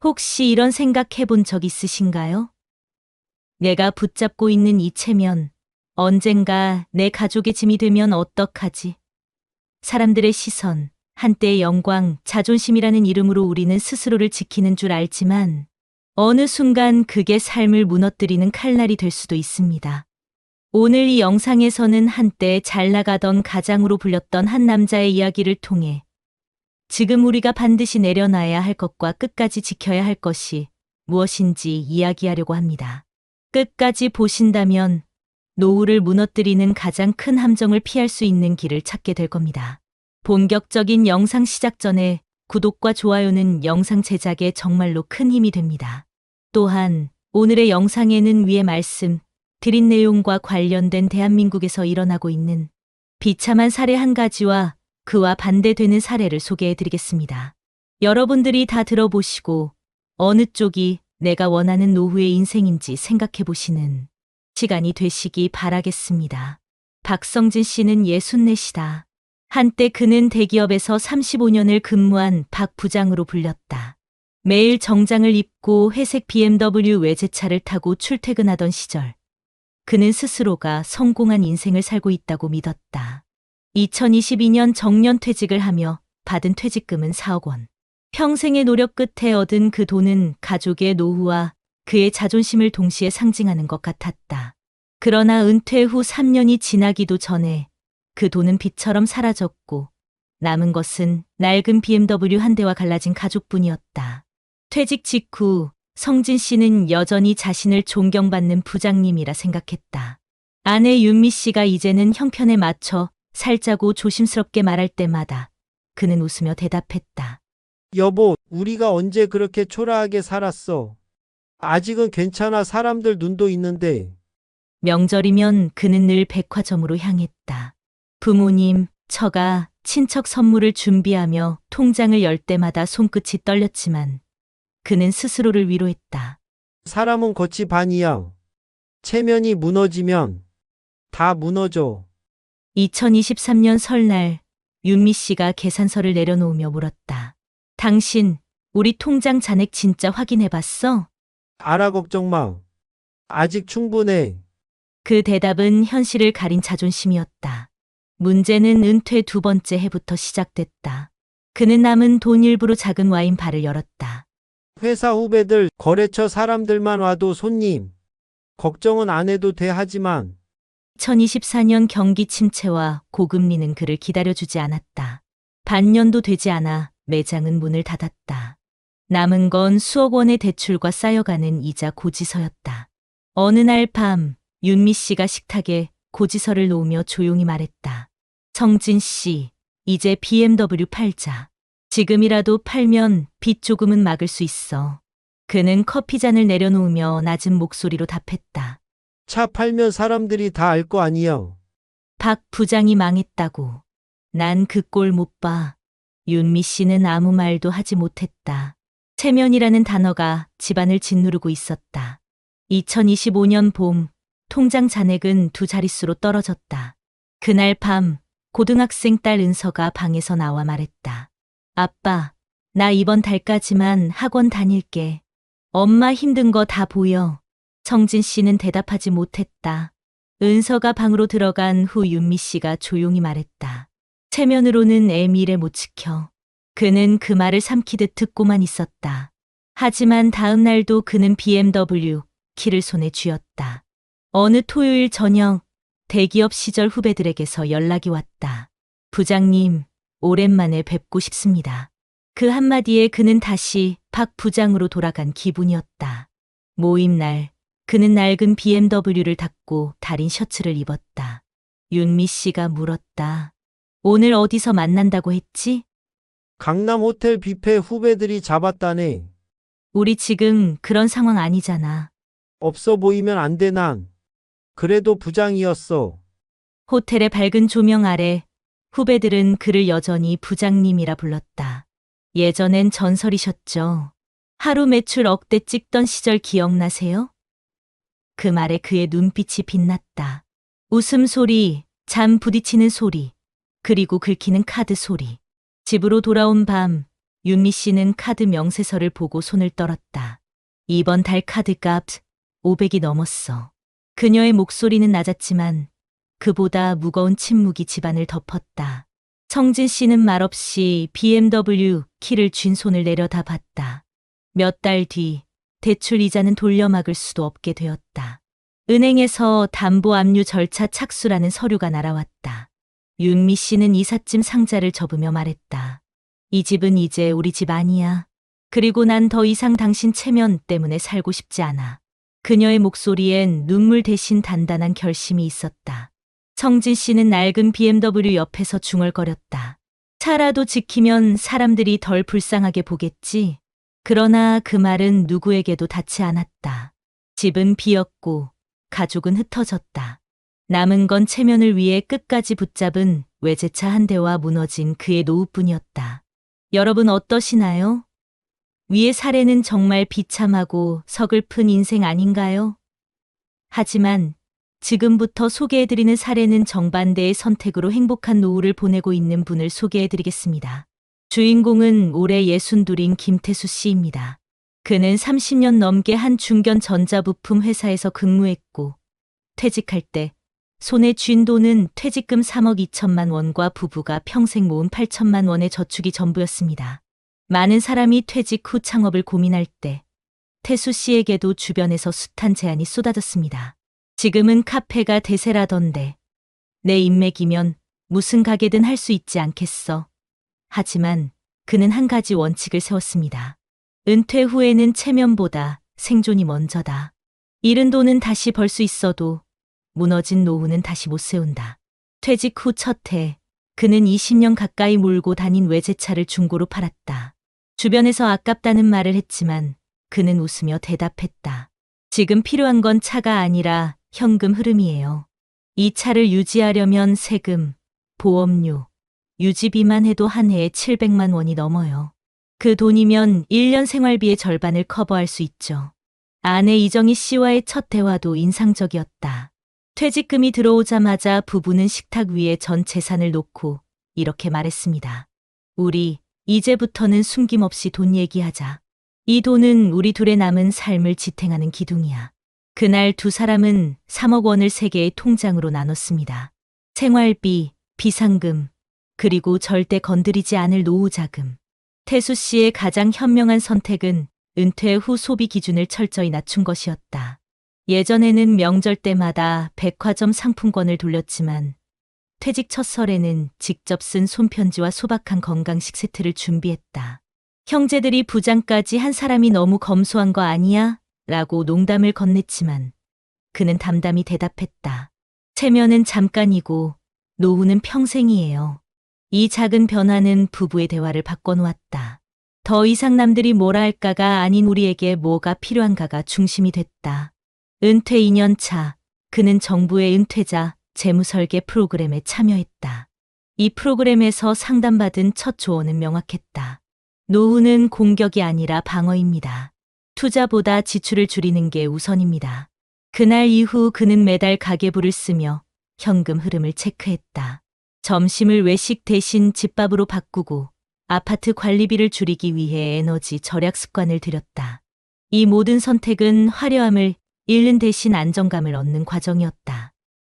혹시 이런 생각 해본 적 있으신가요? 내가 붙잡고 있는 이 체면, 언젠가 내 가족의 짐이 되면 어떡하지? 사람들의 시선, 한때의 영광, 자존심이라는 이름으로 우리는 스스로를 지키는 줄 알지만 어느 순간 그게 삶을 무너뜨리는 칼날이 될 수도 있습니다. 오늘 이 영상에서는 한때 잘 나가던 가장으로 불렸던 한 남자의 이야기를 통해 지금 우리가 반드시 내려놔야 할 것과 끝까지 지켜야 할 것이 무엇인지 이야기하려고 합니다. 끝까지 보신다면 노후를 무너뜨리는 가장 큰 함정을 피할 수 있는 길을 찾게 될 겁니다. 본격적인 영상 시작 전에 구독과 좋아요는 영상 제작에 정말로 큰 힘이 됩니다. 또한 오늘의 영상에는 위의 말씀 드린 내용과 관련된 대한민국에서 일어나고 있는 비참한 사례 한 가지와 그와 반대되는 사례를 소개해 드리겠습니다. 여러분들이 다 들어보시고 어느 쪽이 내가 원하는 노후의 인생인지 생각해 보시는 시간이 되시기 바라겠습니다. 박성진 씨는 64시다. 한때 그는 대기업에서 35년을 근무한 박 부장으로 불렸다. 매일 정장을 입고 회색 BMW 외제차를 타고 출퇴근하던 시절 그는 스스로가 성공한 인생을 살고 있다고 믿었다. 2022년 정년퇴직을 하며 받은 퇴직금은 4억 원. 평생의 노력 끝에 얻은 그 돈은 가족의 노후와 그의 자존심을 동시에 상징하는 것 같았다. 그러나 은퇴 후 3년이 지나기도 전에 그 돈은 빛처럼 사라졌고 남은 것은 낡은 BMW 한 대와 갈라진 가족뿐이었다. 퇴직 직후 성진 씨는 여전히 자신을 존경받는 부장님이라 생각했다. 아내 윤미 씨가 이제는 형편에 맞춰 살자고 조심스럽게 말할 때마다 그는 웃으며 대답했다. 여보, 우리가 언제 그렇게 초라하게 살았어? 아직은 괜찮아. 사람들 눈도 있는데. 명절이면 그는 늘 백화점으로 향했다. 부모님, 처가, 친척 선물을 준비하며 통장을 열 때마다 손끝이 떨렸지만 그는 스스로를 위로했다. 사람은 겉이 반이야. 체면이 무너지면 다 무너져. 2023년 설날 윤미 씨가 계산서를 내려놓으며 물었다. 당신, 우리 통장 잔액 진짜 확인해봤어? 알아, 걱정 마. 아직 충분해. 그 대답은 현실을 가린 자존심이었다. 문제는 은퇴 두 번째 해부터 시작됐다. 그는 남은 돈 일부로 작은 와인 바를 열었다. 회사 후배들, 거래처 사람들만 와도 손님. 걱정은 안 해도 돼. 하지만 2024년 경기 침체와 고금리는 그를 기다려주지 않았다. 반년도 되지 않아 매장은 문을 닫았다. 남은 건 수억 원의 대출과 쌓여가는 이자 고지서였다. 어느 날 밤 윤미 씨가 식탁에 고지서를 놓으며 조용히 말했다. 성진 씨, 이제 BMW 팔자. 지금이라도 팔면 빚 조금은 막을 수 있어. 그는 커피잔을 내려놓으며 낮은 목소리로 답했다. 차 팔면 사람들이 다 알 거 아니야. 박 부장이 망했다고. 난 그 꼴 못 봐. 윤미 씨는 아무 말도 하지 못했다. 체면이라는 단어가 집안을 짓누르고 있었다. 2025년 봄, 통장 잔액은 두 자릿수로 떨어졌다. 그날 밤, 고등학생 딸 은서가 방에서 나와 말했다. 아빠, 나 이번 달까지만 학원 다닐게. 엄마 힘든 거 다 보여. 성진 씨는 대답하지 못했다. 은서가 방으로 들어간 후 윤미 씨가 조용히 말했다. 체면으로는 애 미래 못 지켜. 그는 그 말을 삼키듯 듣고만 있었다. 하지만 다음 날도 그는 BMW 키를 손에 쥐었다. 어느 토요일 저녁 대기업 시절 후배들에게서 연락이 왔다. 부장님, 오랜만에 뵙고 싶습니다. 그 한마디에 그는 다시 박 부장으로 돌아간 기분이었다. 모임 날 그는 낡은 BMW를 닫고 달인 셔츠를 입었다. 윤미 씨가 물었다. 오늘 어디서 만난다고 했지? 강남 호텔 뷔페 후배들이 잡았다네. 우리 지금 그런 상황 아니잖아. 없어 보이면 안 돼, 난. 그래도 부장이었어. 호텔의 밝은 조명 아래 후배들은 그를 여전히 부장님이라 불렀다. 예전엔 전설이셨죠. 하루 매출 억대 찍던 시절 기억나세요? 그 말에 그의 눈빛이 빛났다. 웃음소리, 잠 부딪히는 소리, 그리고 긁히는 카드 소리. 집으로 돌아온 밤, 윤미 씨는 카드 명세서를 보고 손을 떨었다. 이번 달 카드값 500이 넘었어. 그녀의 목소리는 낮았지만 그보다 무거운 침묵이 집안을 덮었다. 성진 씨는 말없이 BMW 키를 쥔 손을 내려다봤다. 몇 달 뒤 대출 이자는 돌려막을 수도 없게 되었다. 은행에서 담보 압류 절차 착수라는 서류가 날아왔다. 윤미 씨는 이삿짐 상자를 접으며 말했다. 이 집은 이제 우리 집 아니야. 그리고 난 더 이상 당신 체면 때문에 살고 싶지 않아. 그녀의 목소리엔 눈물 대신 단단한 결심이 있었다. 성진 씨는 낡은 BMW 옆에서 중얼거렸다. 차라도 지키면 사람들이 덜 불쌍하게 보겠지. 그러나 그 말은 누구에게도 닿지 않았다. 집은 비었고 가족은 흩어졌다. 남은 건 체면을 위해 끝까지 붙잡은 외제차 한 대와 무너진 그의 노후뿐이었다. 여러분 어떠시나요? 위의 사례는 정말 비참하고 서글픈 인생 아닌가요? 하지만 지금부터 소개해드리는 사례는 정반대의 선택으로 행복한 노후를 보내고 있는 분을 소개해드리겠습니다. 주인공은 올해 62인 김태수 씨입니다. 그는 30년 넘게 한 중견 전자부품 회사에서 근무했고 퇴직할 때 손에 쥔 돈은 퇴직금 3억 2천만 원과 부부가 평생 모은 8천만 원의 저축이 전부였습니다. 많은 사람이 퇴직 후 창업을 고민할 때 태수 씨에게도 주변에서 숱한 제안이 쏟아졌습니다. 지금은 카페가 대세라던데 내 인맥이면 무슨 가게든 할 수 있지 않겠어. 하지만 그는 한 가지 원칙을 세웠습니다. 은퇴 후에는 체면보다 생존이 먼저다. 잃은 돈은 다시 벌 수 있어도 무너진 노후는 다시 못 세운다. 퇴직 후 첫 해, 그는 20년 가까이 몰고 다닌 외제차를 중고로 팔았다. 주변에서 아깝다는 말을 했지만 그는 웃으며 대답했다. 지금 필요한 건 차가 아니라 현금 흐름이에요. 이 차를 유지하려면 세금, 보험료, 유지비만 해도 한 해에 700만 원이 넘어요. 그 돈이면 1년 생활비의 절반을 커버할 수 있죠. 아내 이정희 씨와의 첫 대화도 인상적이었다. 퇴직금이 들어오자마자 부부는 식탁 위에 전 재산을 놓고 이렇게 말했습니다. 우리 이제부터는 숨김없이 돈 얘기하자. 이 돈은 우리 둘의 남은 삶을 지탱하는 기둥이야. 그날 두 사람은 3억 원을 세 개의 통장으로 나눴습니다. 생활비, 비상금, 그리고 절대 건드리지 않을 노후 자금. 태수 씨의 가장 현명한 선택은 은퇴 후 소비 기준을 철저히 낮춘 것이었다. 예전에는 명절 때마다 백화점 상품권을 돌렸지만 퇴직 첫 설에는 직접 쓴 손편지와 소박한 건강식 세트를 준비했다. 형제들이 부장까지 한 사람이 너무 검소한 거 아니야? 라고 농담을 건넸지만 그는 담담히 대답했다. 체면은 잠깐이고 노후는 평생이에요. 이 작은 변화는 부부의 대화를 바꿔놓았다. 더 이상 남들이 뭐라 할까가 아닌 우리에게 뭐가 필요한가가 중심이 됐다. 은퇴 2년 차, 그는 정부의 은퇴자 재무설계 프로그램에 참여했다. 이 프로그램에서 상담받은 첫 조언은 명확했다. 노후는 공격이 아니라 방어입니다. 투자보다 지출을 줄이는 게 우선입니다. 그날 이후 그는 매달 가계부를 쓰며 현금 흐름을 체크했다. 점심을 외식 대신 집밥으로 바꾸고 아파트 관리비를 줄이기 위해 에너지 절약 습관을 들였다. 이 모든 선택은 화려함을 잃는 대신 안정감을 얻는 과정이었다.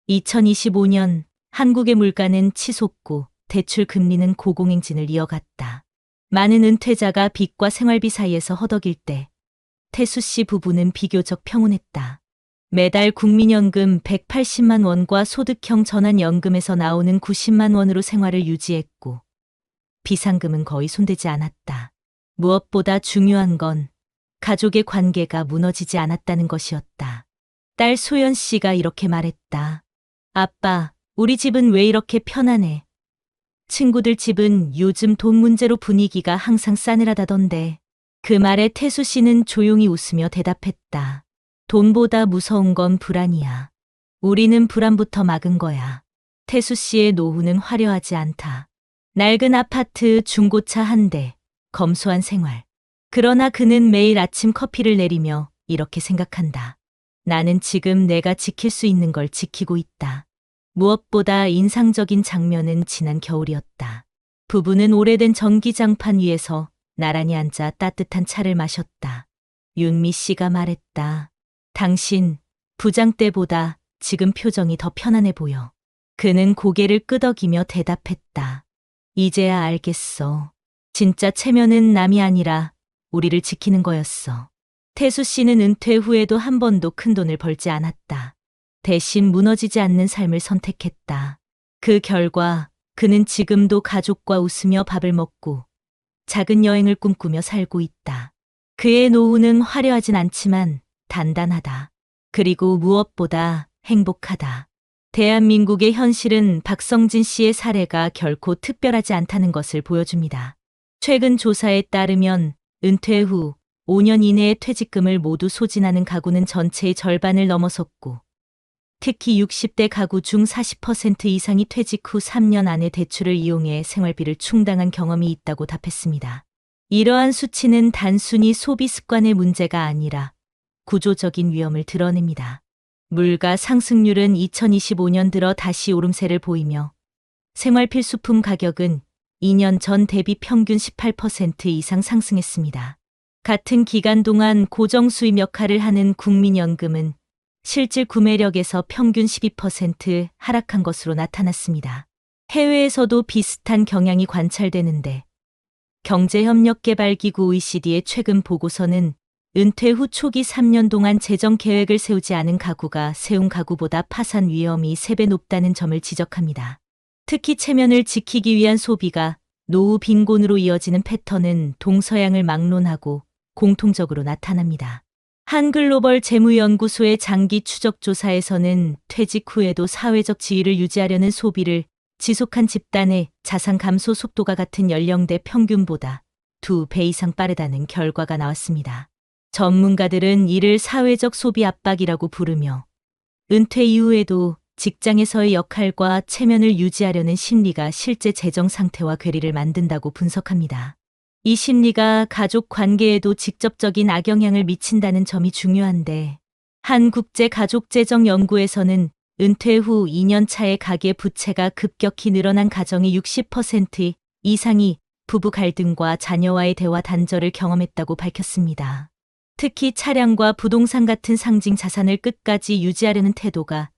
2025년 한국의 물가는 치솟고 대출 금리는 고공행진을 이어갔다. 많은 은퇴자가 빚과 생활비 사이에서 허덕일 때 태수 씨 부부는 비교적 평온했다. 매달 국민연금 180만 원과 소득형 전환연금에서 나오는 90만 원으로 생활을 유지했고 비상금은 거의 손대지 않았다. 무엇보다 중요한 건 가족의 관계가 무너지지 않았다는 것이었다. 딸 소연 씨가 이렇게 말했다. 아빠, 우리 집은 왜 이렇게 편안해? 친구들 집은 요즘 돈 문제로 분위기가 항상 싸늘하다던데. 그 말에 태수 씨는 조용히 웃으며 대답했다. 돈보다 무서운 건 불안이야. 우리는 불안부터 막은 거야. 태수 씨의 노후는 화려하지 않다. 낡은 아파트, 중고차 한 대, 검소한 생활. 그러나 그는 매일 아침 커피를 내리며 이렇게 생각한다. 나는 지금 내가 지킬 수 있는 걸 지키고 있다. 무엇보다 인상적인 장면은 지난 겨울이었다. 부부는 오래된 전기장판 위에서 나란히 앉아 따뜻한 차를 마셨다. 윤미 씨가 말했다. 당신, 부장 때보다 지금 표정이 더 편안해 보여. 그는 고개를 끄덕이며 대답했다. 이제야 알겠어. 진짜 체면은 남이 아니라 우리를 지키는 거였어. 태수 씨는 은퇴 후에도 한 번도 큰 돈을 벌지 않았다. 대신 무너지지 않는 삶을 선택했다. 그 결과 그는 지금도 가족과 웃으며 밥을 먹고 작은 여행을 꿈꾸며 살고 있다. 그의 노후는 화려하진 않지만 단단하다. 그리고 무엇보다 행복하다. 대한민국의 현실은 박성진 씨의 사례가 결코 특별하지 않다는 것을 보여줍니다. 최근 조사에 따르면 은퇴 후 5년 이내에 퇴직금을 모두 소진하는 가구는 전체의 절반을 넘어섰고, 특히 60대 가구 중 40% 이상이 퇴직 후 3년 안에 대출을 이용해 생활비를 충당한 경험이 있다고 답했습니다. 이러한 수치는 단순히 소비 습관의 문제가 아니라 구조적인 위험을 드러냅니다. 물가 상승률은 2025년 들어 다시 오름세를 보이며 생활 필수품 가격은 2년 전 대비 평균 18% 이상 상승했습니다. 같은 기간 동안 고정 수입 역할을 하는 국민연금은 실질 구매력에서 평균 12% 하락한 것으로 나타났습니다. 해외에서도 비슷한 경향이 관찰되는데, 경제협력개발기구 OECD의 최근 보고서는 은퇴 후 초기 3년 동안 재정 계획을 세우지 않은 가구가 세운 가구보다 파산 위험이 3배 높다는 점을 지적합니다. 특히 체면을 지키기 위한 소비가 노후 빈곤으로 이어지는 패턴은 동서양을 막론하고 공통적으로 나타납니다. 한글로벌 재무연구소의 장기 추적 조사에서는 퇴직 후에도 사회적 지위를 유지하려는 소비를 지속한 집단의 자산 감소 속도가 같은 연령대 평균보다 2배 이상 빠르다는 결과가 나왔습니다. 전문가들은 이를 사회적 소비 압박이라고 부르며, 은퇴 이후에도 직장에서의 역할과 체면을 유지하려는 심리가 실제 재정 상태와 괴리를 만든다고 분석합니다. 이 심리가 가족 관계에도 직접적인 악영향을 미친다는 점이 중요한데, 한국제가족재정연구에서는 은퇴 후 2년 차에 가계 부채가 급격히 늘어난 가정의 60% 이상이 부부 갈등과 자녀와의 대화 단절을 경험했다고 밝혔습니다. 특히 차량과 부동산 같은 상징 자산을 끝까지 유지하려는 태도가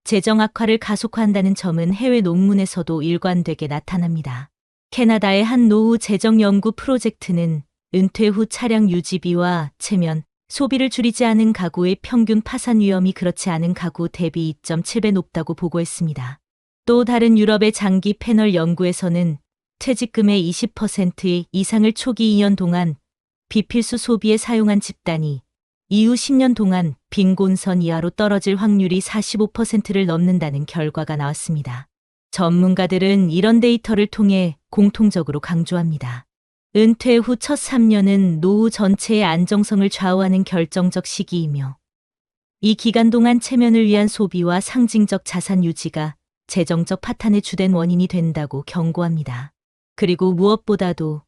재정 악화를 가속화한다는 점은 해외 논문에서도 일관되게 나타납니다. 캐나다의 한 노후 재정 연구 프로젝트는 은퇴 후 차량 유지비와 체면, 소비를 줄이지 않은 가구의 평균 파산 위험이 그렇지 않은 가구 대비 2.7배 높다고 보고했습니다. 또 다른 유럽의 장기 패널 연구에서는 퇴직금의 20% 이상을 초기 2년 동안 비필수 소비에 사용한 집단이 이후 10년 동안 빈곤선 이하로 떨어질 확률이 45%를 넘는다는 결과가 나왔습니다. 전문가들은 이런 데이터를 통해 공통적으로 강조합니다. 은퇴 후 첫 3년은 노후 전체의 안정성을 좌우하는 결정적 시기이며, 이 기간 동안 체면을 위한 소비와 상징적 자산 유지가 재정적 파탄의 주된 원인이 된다고 경고합니다. 그리고 무엇보다도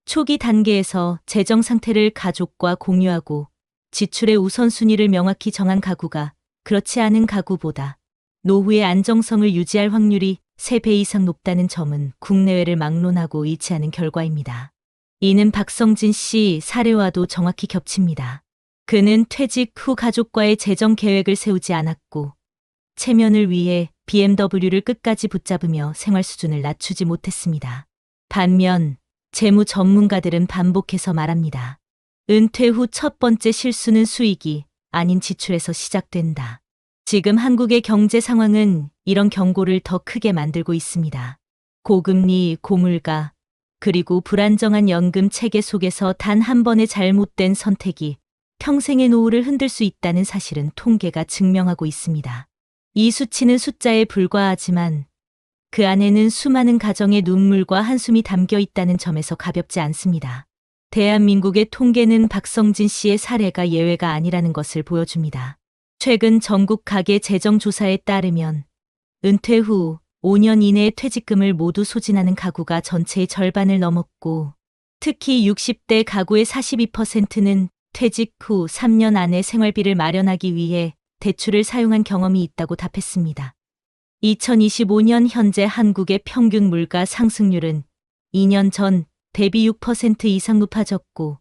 초기 단계에서 재정 상태를 가족과 공유하고 지출의 우선순위를 명확히 정한 가구가 그렇지 않은 가구보다 노후의 안정성을 유지할 확률이 3배 이상 높다는 점은 국내외를 막론하고 일치하는 결과입니다. 이는 박성진 씨 사례와도 정확히 겹칩니다. 그는 퇴직 후 가족과의 재정 계획을 세우지 않았고, 체면을 위해 BMW를 끝까지 붙잡으며 생활 수준을 낮추지 못했습니다. 반면 재무 전문가들은 반복해서 말합니다. 은퇴 후 첫 번째 실수는 수익이 아닌 지출에서 시작된다. 지금 한국의 경제 상황은 이런 경고를 더 크게 만들고 있습니다. 고금리, 고물가, 그리고 불안정한 연금 체계 속에서 단 한 번의 잘못된 선택이 평생의 노후를 흔들 수 있다는 사실은 통계가 증명하고 있습니다. 이 수치는 숫자에 불과하지만 그 안에는 수많은 가정의 눈물과 한숨이 담겨 있다는 점에서 가볍지 않습니다. 대한민국의 통계는 박성진 씨의 사례가 예외가 아니라는 것을 보여줍니다. 최근 전국 가계 재정조사에 따르면 은퇴 후 5년 이내에 퇴직금을 모두 소진하는 가구가 전체의 절반을 넘었고, 특히 60대 가구의 42%는 퇴직 후 3년 안에 생활비를 마련하기 위해 대출을 사용한 경험이 있다고 답했습니다. 2025년 현재 한국의 평균 물가 상승률은 2년 전 대비 6% 이상 높아졌고,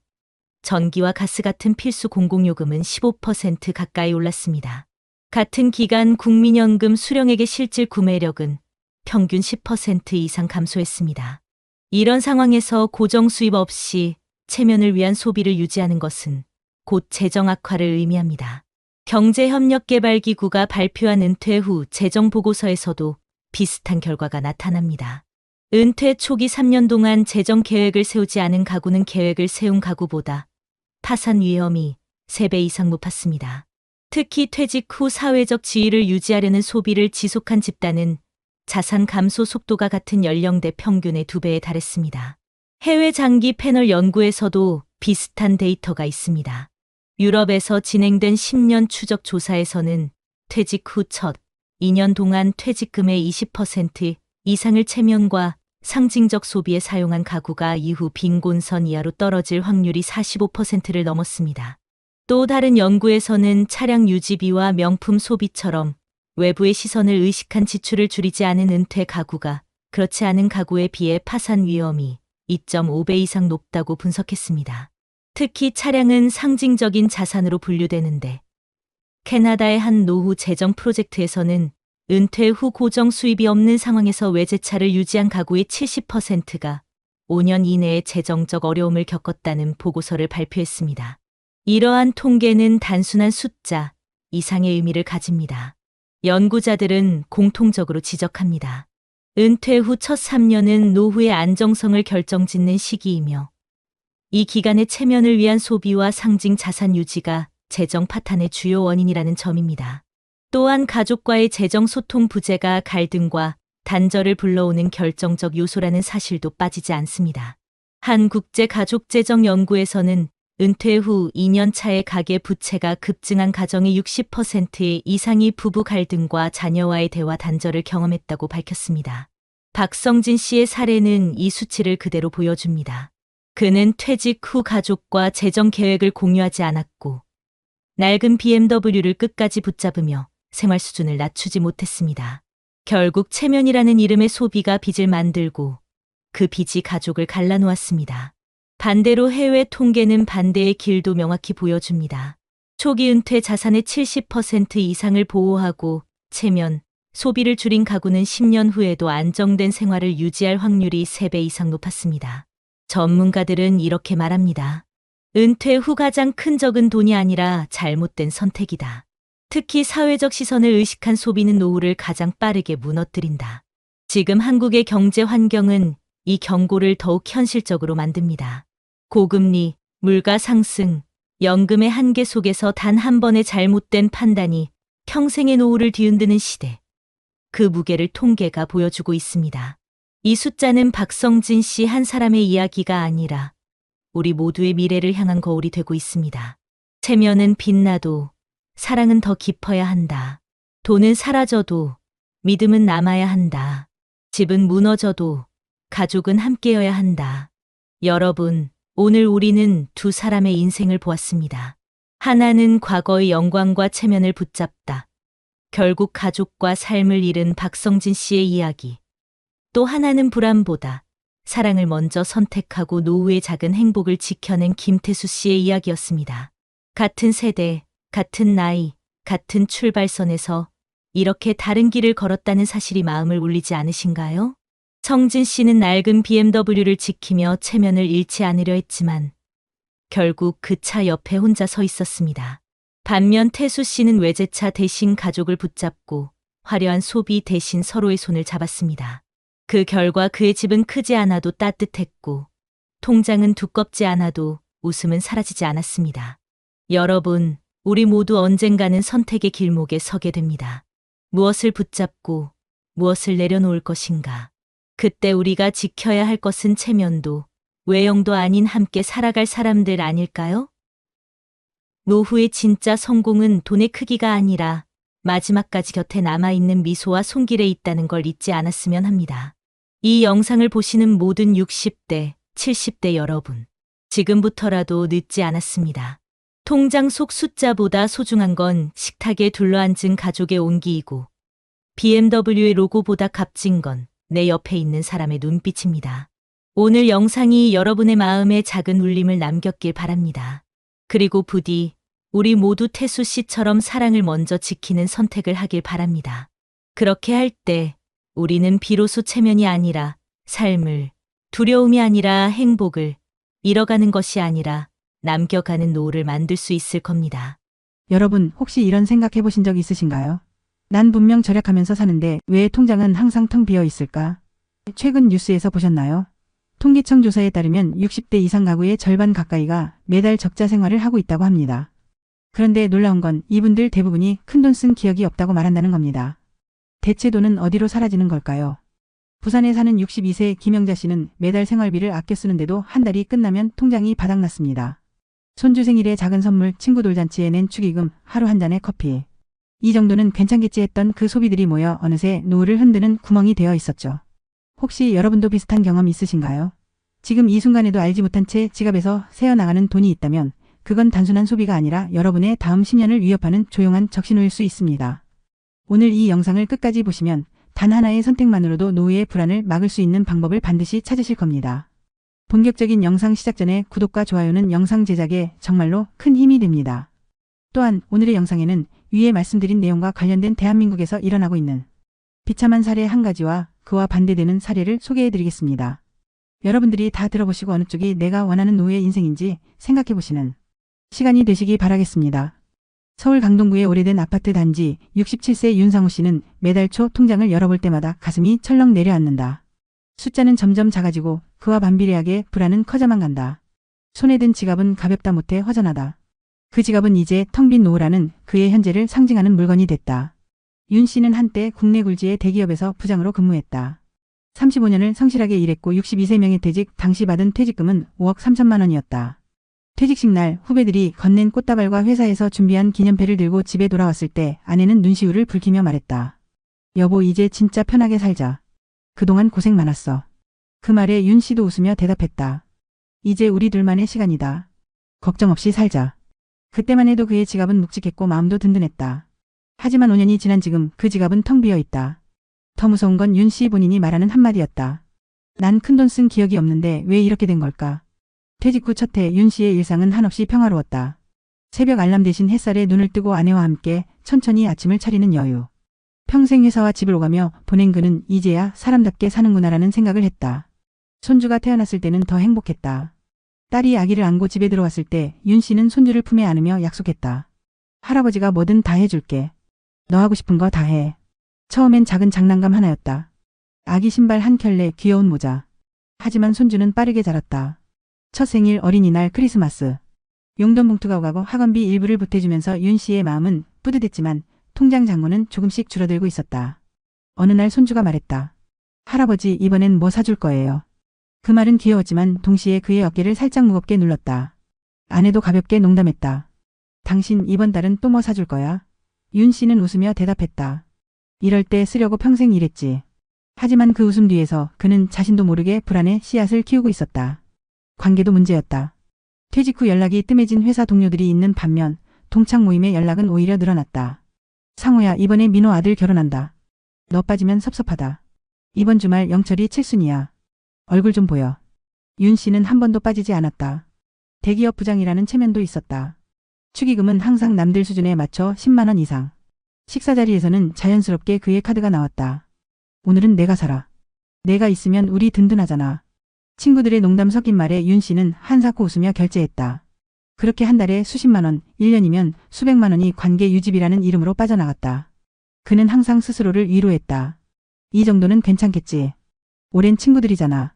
전기와 가스 같은 필수 공공요금은 15% 가까이 올랐습니다. 같은 기간 국민연금 수령액의 실질 구매력은 평균 10% 이상 감소했습니다. 이런 상황에서 고정 수입 없이 체면을 위한 소비를 유지하는 것은 곧 재정 악화를 의미합니다. 경제협력개발기구가 발표한 은퇴 후 재정 보고서에서도 비슷한 결과가 나타납니다. 은퇴 초기 3년 동안 재정 계획을 세우지 않은 가구는 계획을 세운 가구보다 파산 위험이 3배 이상 높았습니다. 특히 퇴직 후 사회적 지위를 유지하려는 소비를 지속한 집단은 자산 감소 속도가 같은 연령대 평균의 2배에 달했습니다. 해외 장기 패널 연구에서도 비슷한 데이터가 있습니다. 유럽에서 진행된 10년 추적 조사에서는 퇴직 후 첫 2년 동안 퇴직금의 20% 이상을 체면과 상징적 소비에 사용한 가구가 이후 빈곤선 이하로 떨어질 확률이 45%를 넘었습니다. 또 다른 연구에서는 차량 유지비와 명품 소비처럼 외부의 시선을 의식한 지출을 줄이지 않은 은퇴 가구가 그렇지 않은 가구에 비해 파산 위험이 2.5배 이상 높다고 분석했습니다. 특히 차량은 상징적인 자산으로 분류되는데, 캐나다의 한 노후 재정 프로젝트에서는 은퇴 후 고정 수입이 없는 상황에서 외제차를 유지한 가구의 70%가 5년 이내에 재정적 어려움을 겪었다는 보고서를 발표했습니다. 이러한 통계는 단순한 숫자 이상의 의미를 가집니다. 연구자들은 공통적으로 지적합니다. 은퇴 후 첫 3년은 노후의 안정성을 결정짓는 시기이며, 이 기간의 체면을 위한 소비와 상징 자산 유지가 재정 파탄의 주요 원인이라는 점입니다. 또한 가족과의 재정 소통 부재가 갈등과 단절을 불러오는 결정적 요소라는 사실도 빠지지 않습니다. 한 국제가족재정연구에서는 은퇴 후 2년 차에 가계 부채가 급증한 가정의 60% 이상이 부부 갈등과 자녀와의 대화 단절을 경험했다고 밝혔습니다. 박성진 씨의 사례는 이 수치를 그대로 보여줍니다. 그는 퇴직 후 가족과 재정 계획을 공유하지 않았고, 낡은 BMW를 끝까지 붙잡으며 생활 수준을 낮추지 못했습니다. 결국 체면이라는 이름의 소비가 빚을 만들고 그 빚이 가족을 갈라놓았습니다. 반대로 해외 통계는 반대의 길도 명확히 보여줍니다. 초기 은퇴 자산의 70% 이상을 보호하고 체면, 소비를 줄인 가구는 10년 후에도 안정된 생활을 유지할 확률이 3배 이상 높았습니다. 전문가들은 이렇게 말합니다. 은퇴 후 가장 큰 적은 돈이 아니라 잘못된 선택이다. 특히 사회적 시선을 의식한 소비는 노후를 가장 빠르게 무너뜨린다. 지금 한국의 경제 환경은 이 경고를 더욱 현실적으로 만듭니다. 고금리, 물가 상승, 연금의 한계 속에서 단 한 번의 잘못된 판단이 평생의 노후를 뒤흔드는 시대. 그 무게를 통계가 보여주고 있습니다. 이 숫자는 박성진 씨 한 사람의 이야기가 아니라 우리 모두의 미래를 향한 거울이 되고 있습니다. 체면은 빛나도 사랑은 더 깊어야 한다. 돈은 사라져도 믿음은 남아야 한다. 집은 무너져도 가족은 함께여야 한다. 여러분, 오늘 우리는 두 사람의 인생을 보았습니다. 하나는 과거의 영광과 체면을 붙잡다. 결국 가족과 삶을 잃은 박성진 씨의 이야기. 또 하나는 불안보다 사랑을 먼저 선택하고 노후의 작은 행복을 지켜낸 김태수 씨의 이야기였습니다. 같은 세대, 같은 나이, 같은 출발선에서 이렇게 다른 길을 걸었다는 사실이 마음을 울리지 않으신가요? 성진 씨는 낡은 BMW를 지키며 체면을 잃지 않으려 했지만 결국 그 차 옆에 혼자 서 있었습니다. 반면 태수 씨는 외제차 대신 가족을 붙잡고 화려한 소비 대신 서로의 손을 잡았습니다. 그 결과 그의 집은 크지 않아도 따뜻했고 통장은 두껍지 않아도 웃음은 사라지지 않았습니다. 여러분, 우리 모두 언젠가는 선택의 길목에 서게 됩니다. 무엇을 붙잡고 무엇을 내려놓을 것인가? 그때 우리가 지켜야 할 것은 체면도 외형도 아닌 함께 살아갈 사람들 아닐까요? 노후의 진짜 성공은 돈의 크기가 아니라 마지막까지 곁에 남아있는 미소와 손길에 있다는 걸 잊지 않았으면 합니다. 이 영상을 보시는 모든 60대, 70대 여러분, 지금부터라도 늦지 않았습니다. 통장 속 숫자보다 소중한 건 식탁에 둘러앉은 가족의 온기이고 BMW의 로고보다 값진 건 내 옆에 있는 사람의 눈빛입니다. 오늘 영상이 여러분의 마음에 작은 울림을 남겼길 바랍니다. 그리고 부디 우리 모두 태수 씨처럼 사랑을 먼저 지키는 선택을 하길 바랍니다. 그렇게 할 때 우리는 비로소 체면이 아니라 삶을, 두려움이 아니라 행복을, 잃어가는 것이 아니라 남겨가는 노후를 만들 수 있을 겁니다. 여러분 혹시 이런 생각해 보신 적 있으신가요? 난 분명 절약하면서 사는데 왜 통장은 항상 텅 비어 있을까? 최근 뉴스에서 보셨나요? 통계청 조사에 따르면 60대 이상 가구의 절반 가까이가 매달 적자 생활을 하고 있다고 합니다. 그런데 놀라운 건 이분들 대부분이 큰돈 쓴 기억이 없다고 말한다는 겁니다. 대체 돈은 어디로 사라지는 걸까요? 부산에 사는 62세 김영자 씨는 매달 생활비를 아껴 쓰는데도 한 달이 끝나면 통장이 바닥났습니다. 손주 생일에 작은 선물, 친구 돌잔치에 낸 축의금, 하루 한 잔의 커피. 이 정도는 괜찮겠지 했던 그 소비들이 모여 어느새 노후를 흔드는 구멍이 되어 있었죠. 혹시 여러분도 비슷한 경험 있으신가요? 지금 이 순간에도 알지 못한 채 지갑에서 새어나가는 돈이 있다면 그건 단순한 소비가 아니라 여러분의 다음 10년을 위협하는 조용한 적신호일 수 있습니다. 오늘 이 영상을 끝까지 보시면 단 하나의 선택만으로도 노후의 불안을 막을 수 있는 방법을 반드시 찾으실 겁니다. 본격적인 영상 시작 전에 구독과 좋아요는 영상 제작에 정말로 큰 힘이 됩니다. 또한 오늘의 영상에는 위에 말씀드린 내용과 관련된 대한민국에서 일어나고 있는 비참한 사례 한 가지와 그와 반대되는 사례를 소개해드리겠습니다. 여러분들이 다 들어보시고 어느 쪽이 내가 원하는 노후의 인생인지 생각해보시는 시간이 되시기 바라겠습니다. 서울 강동구의 오래된 아파트 단지 67세 윤상우 씨는 매달 초 통장을 열어볼 때마다 가슴이 철렁 내려앉는다. 숫자는 점점 작아지고 그와 반비례하게 불안은 커져만 간다. 손에 든 지갑은 가볍다 못해 허전하다. 그 지갑은 이제 텅 빈 노후라는 그의 현재를 상징하는 물건이 됐다. 윤 씨는 한때 국내 굴지의 대기업에서 부장으로 근무했다. 35년을 성실하게 일했고 62세 명예퇴직, 당시 받은 퇴직금은 5억 3천만 원이었다. 퇴직식 날 후배들이 건넨 꽃다발과 회사에서 준비한 기념패를 들고 집에 돌아왔을 때 아내는 눈시울을 붉히며 말했다. 여보, 이제 진짜 편하게 살자. 그동안 고생 많았어. 그 말에 윤 씨도 웃으며 대답했다. 이제 우리 둘만의 시간이다. 걱정 없이 살자. 그때만 해도 그의 지갑은 묵직했고 마음도 든든했다. 하지만 5년이 지난 지금 그 지갑은 텅 비어 있다. 더 무서운 건 윤 씨 본인이 말하는 한마디였다. 난 큰돈 쓴 기억이 없는데 왜 이렇게 된 걸까? 퇴직 후 첫 해 윤 씨의 일상은 한없이 평화로웠다. 새벽 알람 대신 햇살에 눈을 뜨고 아내와 함께 천천히 아침을 차리는 여유. 평생 회사와 집을 오가며 보낸 그는 이제야 사람답게 사는구나라는 생각을 했다. 손주가 태어났을 때는 더 행복했다. 딸이 아기를 안고 집에 들어왔을 때 윤 씨는 손주를 품에 안으며 약속했다. 할아버지가 뭐든 다 해줄게. 너 하고 싶은 거 다 해. 처음엔 작은 장난감 하나였다. 아기 신발 한 켤레, 귀여운 모자. 하지만 손주는 빠르게 자랐다. 첫 생일, 어린이날, 크리스마스. 용돈 봉투가 오가고 학원비 일부를 보태주면서 윤 씨의 마음은 뿌듯했지만 통장 잔고는 조금씩 줄어들고 있었다. 어느 날 손주가 말했다. 할아버지, 이번엔 뭐 사줄 거예요? 그 말은 귀여웠지만 동시에 그의 어깨를 살짝 무겁게 눌렀다. 아내도 가볍게 농담했다. 당신 이번 달은 또 뭐 사줄 거야? 윤 씨는 웃으며 대답했다. 이럴 때 쓰려고 평생 일했지. 하지만 그 웃음 뒤에서 그는 자신도 모르게 불안의 씨앗을 키우고 있었다. 관계도 문제였다. 퇴직 후 연락이 뜸해진 회사 동료들이 있는 반면 동창 모임의 연락은 오히려 늘어났다. 상호야, 이번에 민호 아들 결혼한다. 너 빠지면 섭섭하다. 이번 주말 영철이 칠순이야. 얼굴 좀 보여. 윤 씨는 한 번도 빠지지 않았다. 대기업 부장이라는 체면도 있었다. 축의금은 항상 남들 수준에 맞춰 10만 원 이상. 식사 자리에서는 자연스럽게 그의 카드가 나왔다. 오늘은 내가 사라. 내가 있으면 우리 든든하잖아. 친구들의 농담 섞인 말에 윤 씨는 한사코 웃으며 결제했다. 그렇게 한 달에 수십만 원, 1년이면 수백만 원이 관계 유지비라는 이름으로 빠져나갔다. 그는 항상 스스로를 위로했다. 이 정도는 괜찮겠지. 오랜 친구들이잖아.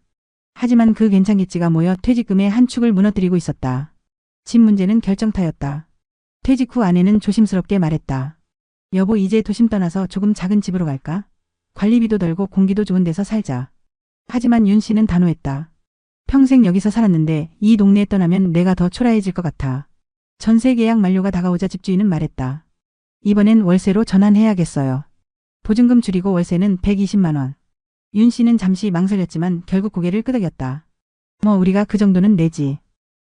하지만 그 괜찮겠지가 모여 퇴직금의 한 축을 무너뜨리고 있었다. 집 문제는 결정타였다. 퇴직 후 아내는 조심스럽게 말했다. 여보, 이제 도심 떠나서 조금 작은 집으로 갈까? 관리비도 덜고 공기도 좋은 데서 살자. 하지만 윤 씨는 단호했다. 평생 여기서 살았는데 이 동네에 떠나면 내가 더 초라해질 것 같아. 전세 계약 만료가 다가오자 집주인은 말했다. 이번엔 월세로 전환해야겠어요. 보증금 줄이고 월세는 120만 원. 윤 씨는 잠시 망설였지만 결국 고개를 끄덕였다. 뭐 우리가 그 정도는 내지.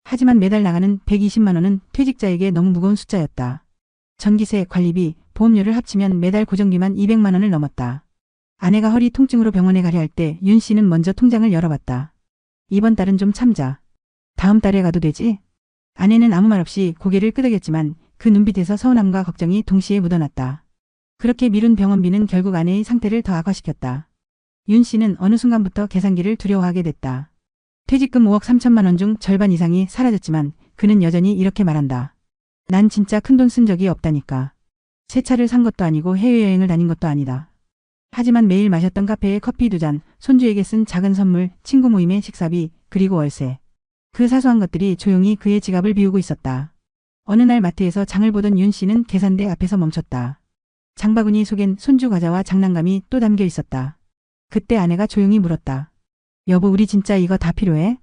하지만 매달 나가는 120만 원은 퇴직자에게 너무 무거운 숫자였다. 전기세, 관리비, 보험료를 합치면 매달 고정비만 200만 원을 넘었다. 아내가 허리 통증으로 병원에 가려 할 때 윤 씨는 먼저 통장을 열어봤다. 이번 달은 좀 참자. 다음 달에 가도 되지? 아내는 아무 말 없이 고개를 끄덕였지만 그 눈빛에서 서운함과 걱정이 동시에 묻어났다. 그렇게 미룬 병원비는 결국 아내의 상태를 더 악화시켰다. 윤 씨는 어느 순간부터 계산기를 두려워하게 됐다. 퇴직금 5억 3천만 원 중 절반 이상이 사라졌지만 그는 여전히 이렇게 말한다. 난 진짜 큰돈 쓴 적이 없다니까. 새 차를 산 것도 아니고 해외여행을 다닌 것도 아니다. 하지만 매일 마셨던 카페에 커피 2잔, 손주에게 쓴 작은 선물, 친구 모임의 식사비, 그리고 월세. 그 사소한 것들이 조용히 그의 지갑을 비우고 있었다. 어느 날 마트에서 장을 보던 윤 씨는 계산대 앞에서 멈췄다. 장바구니 속엔 손주 과자와 장난감이 또 담겨 있었다. 그때 아내가 조용히 물었다. 여보, 우리 진짜 이거 다 필요해?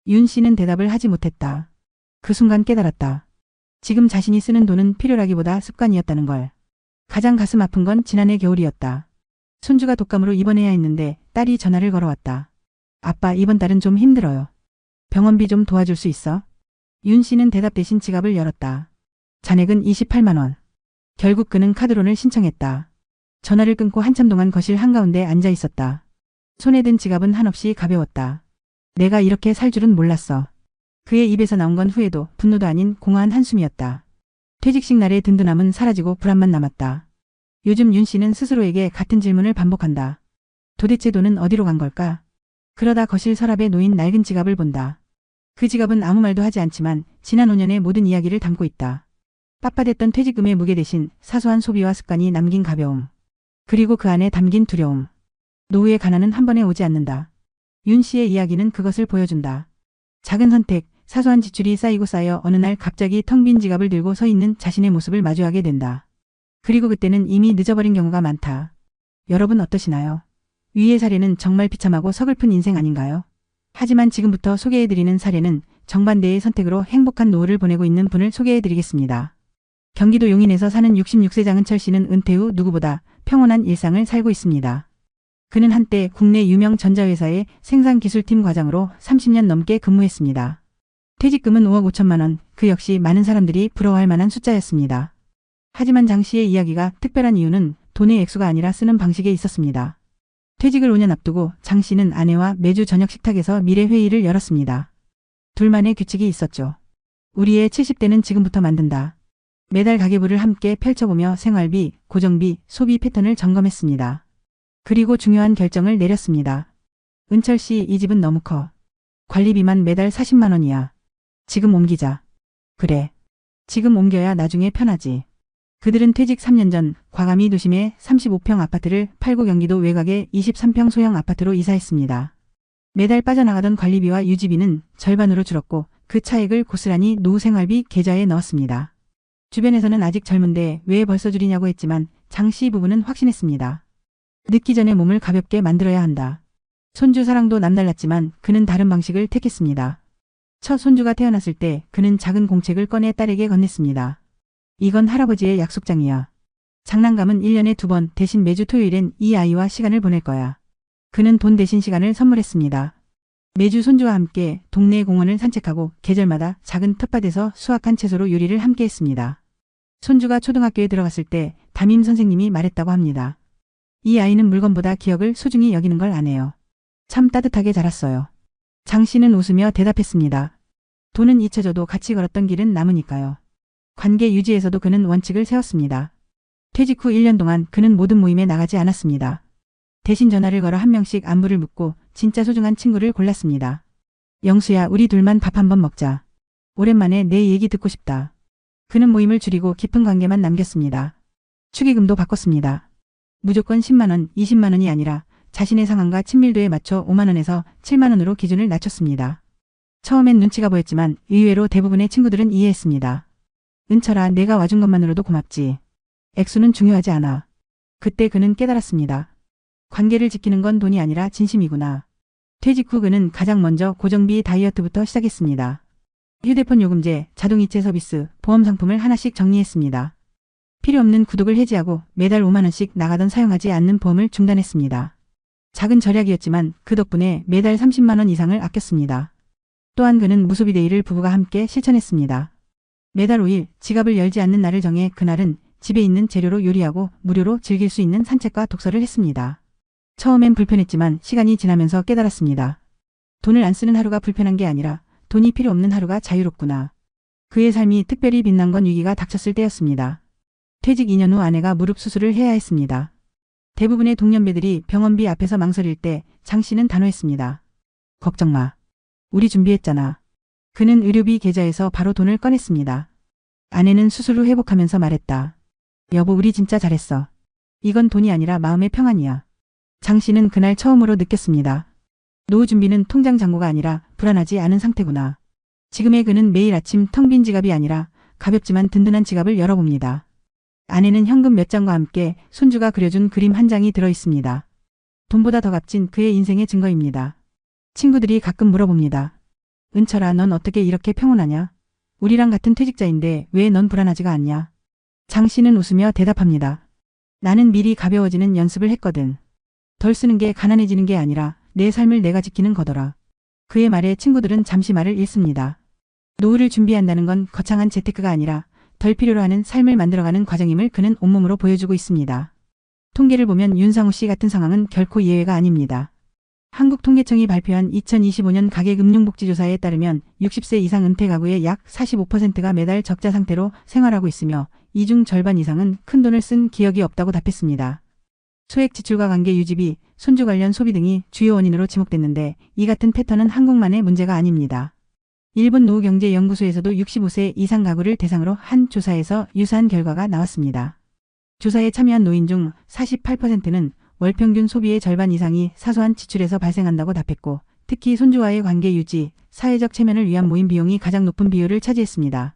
윤 씨는 대답을 하지 못했다. 그 순간 깨달았다. 지금 자신이 쓰는 돈은 필요라기보다 습관이었다는 걸. 가장 가슴 아픈 건 지난해 겨울이었다. 손주가 독감으로 입원해야 했는데 딸이 전화를 걸어왔다. 아빠, 이번 달은 좀 힘들어요. 병원비 좀 도와줄 수 있어? 윤 씨는 대답 대신 지갑을 열었다. 잔액은 28만 원. 결국 그는 카드론을 신청했다. 전화를 끊고 한참 동안 거실 한가운데 앉아 있었다. 손에 든 지갑은 한없이 가벼웠다. 내가 이렇게 살 줄은 몰랐어. 그의 입에서 나온 건 후회도 분노도 아닌 공허한 한숨이었다. 퇴직식 날의 든든함은 사라지고 불안만 남았다. 요즘 윤 씨는 스스로에게 같은 질문을 반복한다. 도대체 돈은 어디로 간 걸까? 그러다 거실 서랍에 놓인 낡은 지갑을 본다. 그 지갑은 아무 말도 하지 않지만 지난 5년의 모든 이야기를 담고 있다. 빳빳했던 퇴직금의 무게 대신 사소한 소비와 습관이 남긴 가벼움. 그리고 그 안에 담긴 두려움. 노후의 가난은 한 번에 오지 않는다. 윤 씨의 이야기는 그것을 보여준다. 작은 선택, 사소한 지출이 쌓이고 쌓여 어느 날 갑자기 텅 빈 지갑을 들고 서 있는 자신의 모습을 마주하게 된다. 그리고 그때는 이미 늦어버린 경우가 많다. 여러분 어떠시나요? 위의 사례는 정말 비참하고 서글픈 인생 아닌가요? 하지만 지금부터 소개해드리는 사례는 정반대의 선택으로 행복한 노후를 보내고 있는 분을 소개해드리겠습니다. 경기도 용인에서 사는 66세 장은철 씨는 은퇴 후 누구보다 평온한 일상을 살고 있습니다. 그는 한때 국내 유명 전자회사의 생산기술팀 과장으로 30년 넘게 근무했습니다. 퇴직금은 5억 5천만 원, 그 역시 많은 사람들이 부러워할 만한 숫자였습니다. 하지만 장 씨의 이야기가 특별한 이유는 돈의 액수가 아니라 쓰는 방식에 있었습니다. 퇴직을 5년 앞두고 장 씨는 아내와 매주 저녁 식탁에서 미래 회의를 열었습니다. 둘만의 규칙이 있었죠. 우리의 70대는 지금부터 만든다. 매달 가계부를 함께 펼쳐보며 생활비, 고정비, 소비 패턴을 점검했습니다. 그리고 중요한 결정을 내렸습니다. 은철 씨, 이 집은 너무 커. 관리비만 매달 40만 원이야. 지금 옮기자. 그래. 지금 옮겨야 나중에 편하지. 그들은 퇴직 3년 전 과감히 도심의 35평 아파트를 팔고 경기도 외곽의 23평 소형 아파트로 이사했습니다. 매달 빠져나가던 관리비와 유지비는 절반으로 줄었고 그 차액을 고스란히 노후 생활비 계좌에 넣었습니다. 주변에서는 아직 젊은데 왜 벌써 줄이냐고 했지만 장 씨 부부는 확신했습니다. 늙기 전에 몸을 가볍게 만들어야 한다. 손주 사랑도 남달랐지만 그는 다른 방식을 택했습니다. 첫 손주가 태어났을 때 그는 작은 공책을 꺼내 딸에게 건넸습니다. 이건 할아버지의 약속장이야. 장난감은 1년에 2번 대신 매주 토요일엔 이 아이와 시간을 보낼 거야. 그는 돈 대신 시간을 선물했습니다. 매주 손주와 함께 동네 공원을 산책하고 계절마다 작은 텃밭에서 수확한 채소로 요리를 함께 했습니다. 손주가 초등학교에 들어갔을 때 담임 선생님이 말했다고 합니다. 이 아이는 물건보다 기억을 소중히 여기는 걸 아네요. 참 따뜻하게 자랐어요. 장 씨는 웃으며 대답했습니다. 돈은 잊혀져도 같이 걸었던 길은 남으니까요. 관계 유지에서도 그는 원칙을 세웠습니다. 퇴직 후 1년 동안 그는 모든 모임에 나가지 않았습니다. 대신 전화를 걸어 한 명씩 안부를 묻고 진짜 소중한 친구를 골랐습니다. 영수야, 우리 둘만 밥 한번 먹자. 오랜만에 내 얘기 듣고 싶다. 그는 모임을 줄이고 깊은 관계만 남겼습니다. 축의금도 바꿨습니다. 무조건 10만 원, 20만 원이 아니라 자신의 상황과 친밀도에 맞춰 5만 원에서 7만 원으로 기준을 낮췄습니다. 처음엔 눈치가 보였지만 의외로 대부분의 친구들은 이해했습니다. 은철아, 내가 와준 것만으로도 고맙지. 액수는 중요하지 않아. 그때 그는 깨달았습니다. 관계를 지키는 건 돈이 아니라 진심이구나. 퇴직 후 그는 가장 먼저 고정비 다이어트부터 시작했습니다. 휴대폰 요금제, 자동이체 서비스, 보험 상품을 하나씩 정리했습니다. 필요 없는 구독을 해지하고 매달 5만 원씩 나가던 사용하지 않는 보험을 중단했습니다. 작은 절약이었지만 그 덕분에 매달 30만 원 이상을 아꼈습니다. 또한 그는 무소비 데이를 부부가 함께 실천했습니다. 매달 5일 지갑을 열지 않는 날을 정해 그날은 집에 있는 재료로 요리하고 무료로 즐길 수 있는 산책과 독서를 했습니다. 처음엔 불편했지만 시간이 지나면서 깨달았습니다. 돈을 안 쓰는 하루가 불편한 게 아니라 돈이 필요 없는 하루가 자유롭구나. 그의 삶이 특별히 빛난 건 위기가 닥쳤을 때였습니다. 퇴직 2년 후 아내가 무릎 수술을 해야 했습니다. 대부분의 동년배들이 병원비 앞에서 망설일 때 장 씨는 단호했습니다. 걱정 마. 우리 준비했잖아. 그는 의료비 계좌에서 바로 돈을 꺼냈습니다. 아내는 수술 후 회복하면서 말했다. 여보, 우리 진짜 잘했어. 이건 돈이 아니라 마음의 평안이야. 장 씨는 그날 처음으로 느꼈습니다. 노후 준비는 통장 잔고가 아니라 불안하지 않은 상태구나. 지금의 그는 매일 아침 텅 빈 지갑이 아니라 가볍지만 든든한 지갑을 열어봅니다. 안에는 현금 몇 장과 함께 손주가 그려준 그림 한 장이 들어있습니다. 돈보다 더 값진 그의 인생의 증거입니다. 친구들이 가끔 물어봅니다. 은철아, 넌 어떻게 이렇게 평온하냐? 우리랑 같은 퇴직자인데 왜 넌 불안하지가 않냐? 장 씨는 웃으며 대답합니다. 나는 미리 가벼워지는 연습을 했거든. 덜 쓰는 게 가난해지는 게 아니라 내 삶을 내가 지키는 거더라. 그의 말에 친구들은 잠시 말을 잃습니다. 노후를 준비한다는 건 거창한 재테크가 아니라 덜 필요로 하는 삶을 만들어가는 과정임을 그는 온몸으로 보여주고 있습니다. 통계를 보면 윤상우 씨 같은 상황은 결코 예외가 아닙니다. 한국통계청이 발표한 2025년 가계금융복지조사에 따르면 60세 이상 은퇴 가구의 약 45%가 매달 적자 상태로 생활하고 있으며 이 중 절반 이상은 큰돈을 쓴 기억이 없다고 답했습니다. 소액 지출과 관계 유지비, 손주 관련 소비 등이 주요 원인으로 지목됐는데 이 같은 패턴은 한국만의 문제가 아닙니다. 일본 노후경제연구소에서도 65세 이상 가구를 대상으로 한 조사에서 유사한 결과가 나왔습니다. 조사에 참여한 노인 중 48%는 월 평균 소비의 절반 이상이 사소한 지출에서 발생한다고 답했고, 특히 손주와의 관계 유지, 사회적 체면을 위한 모임 비용이 가장 높은 비율을 차지했습니다.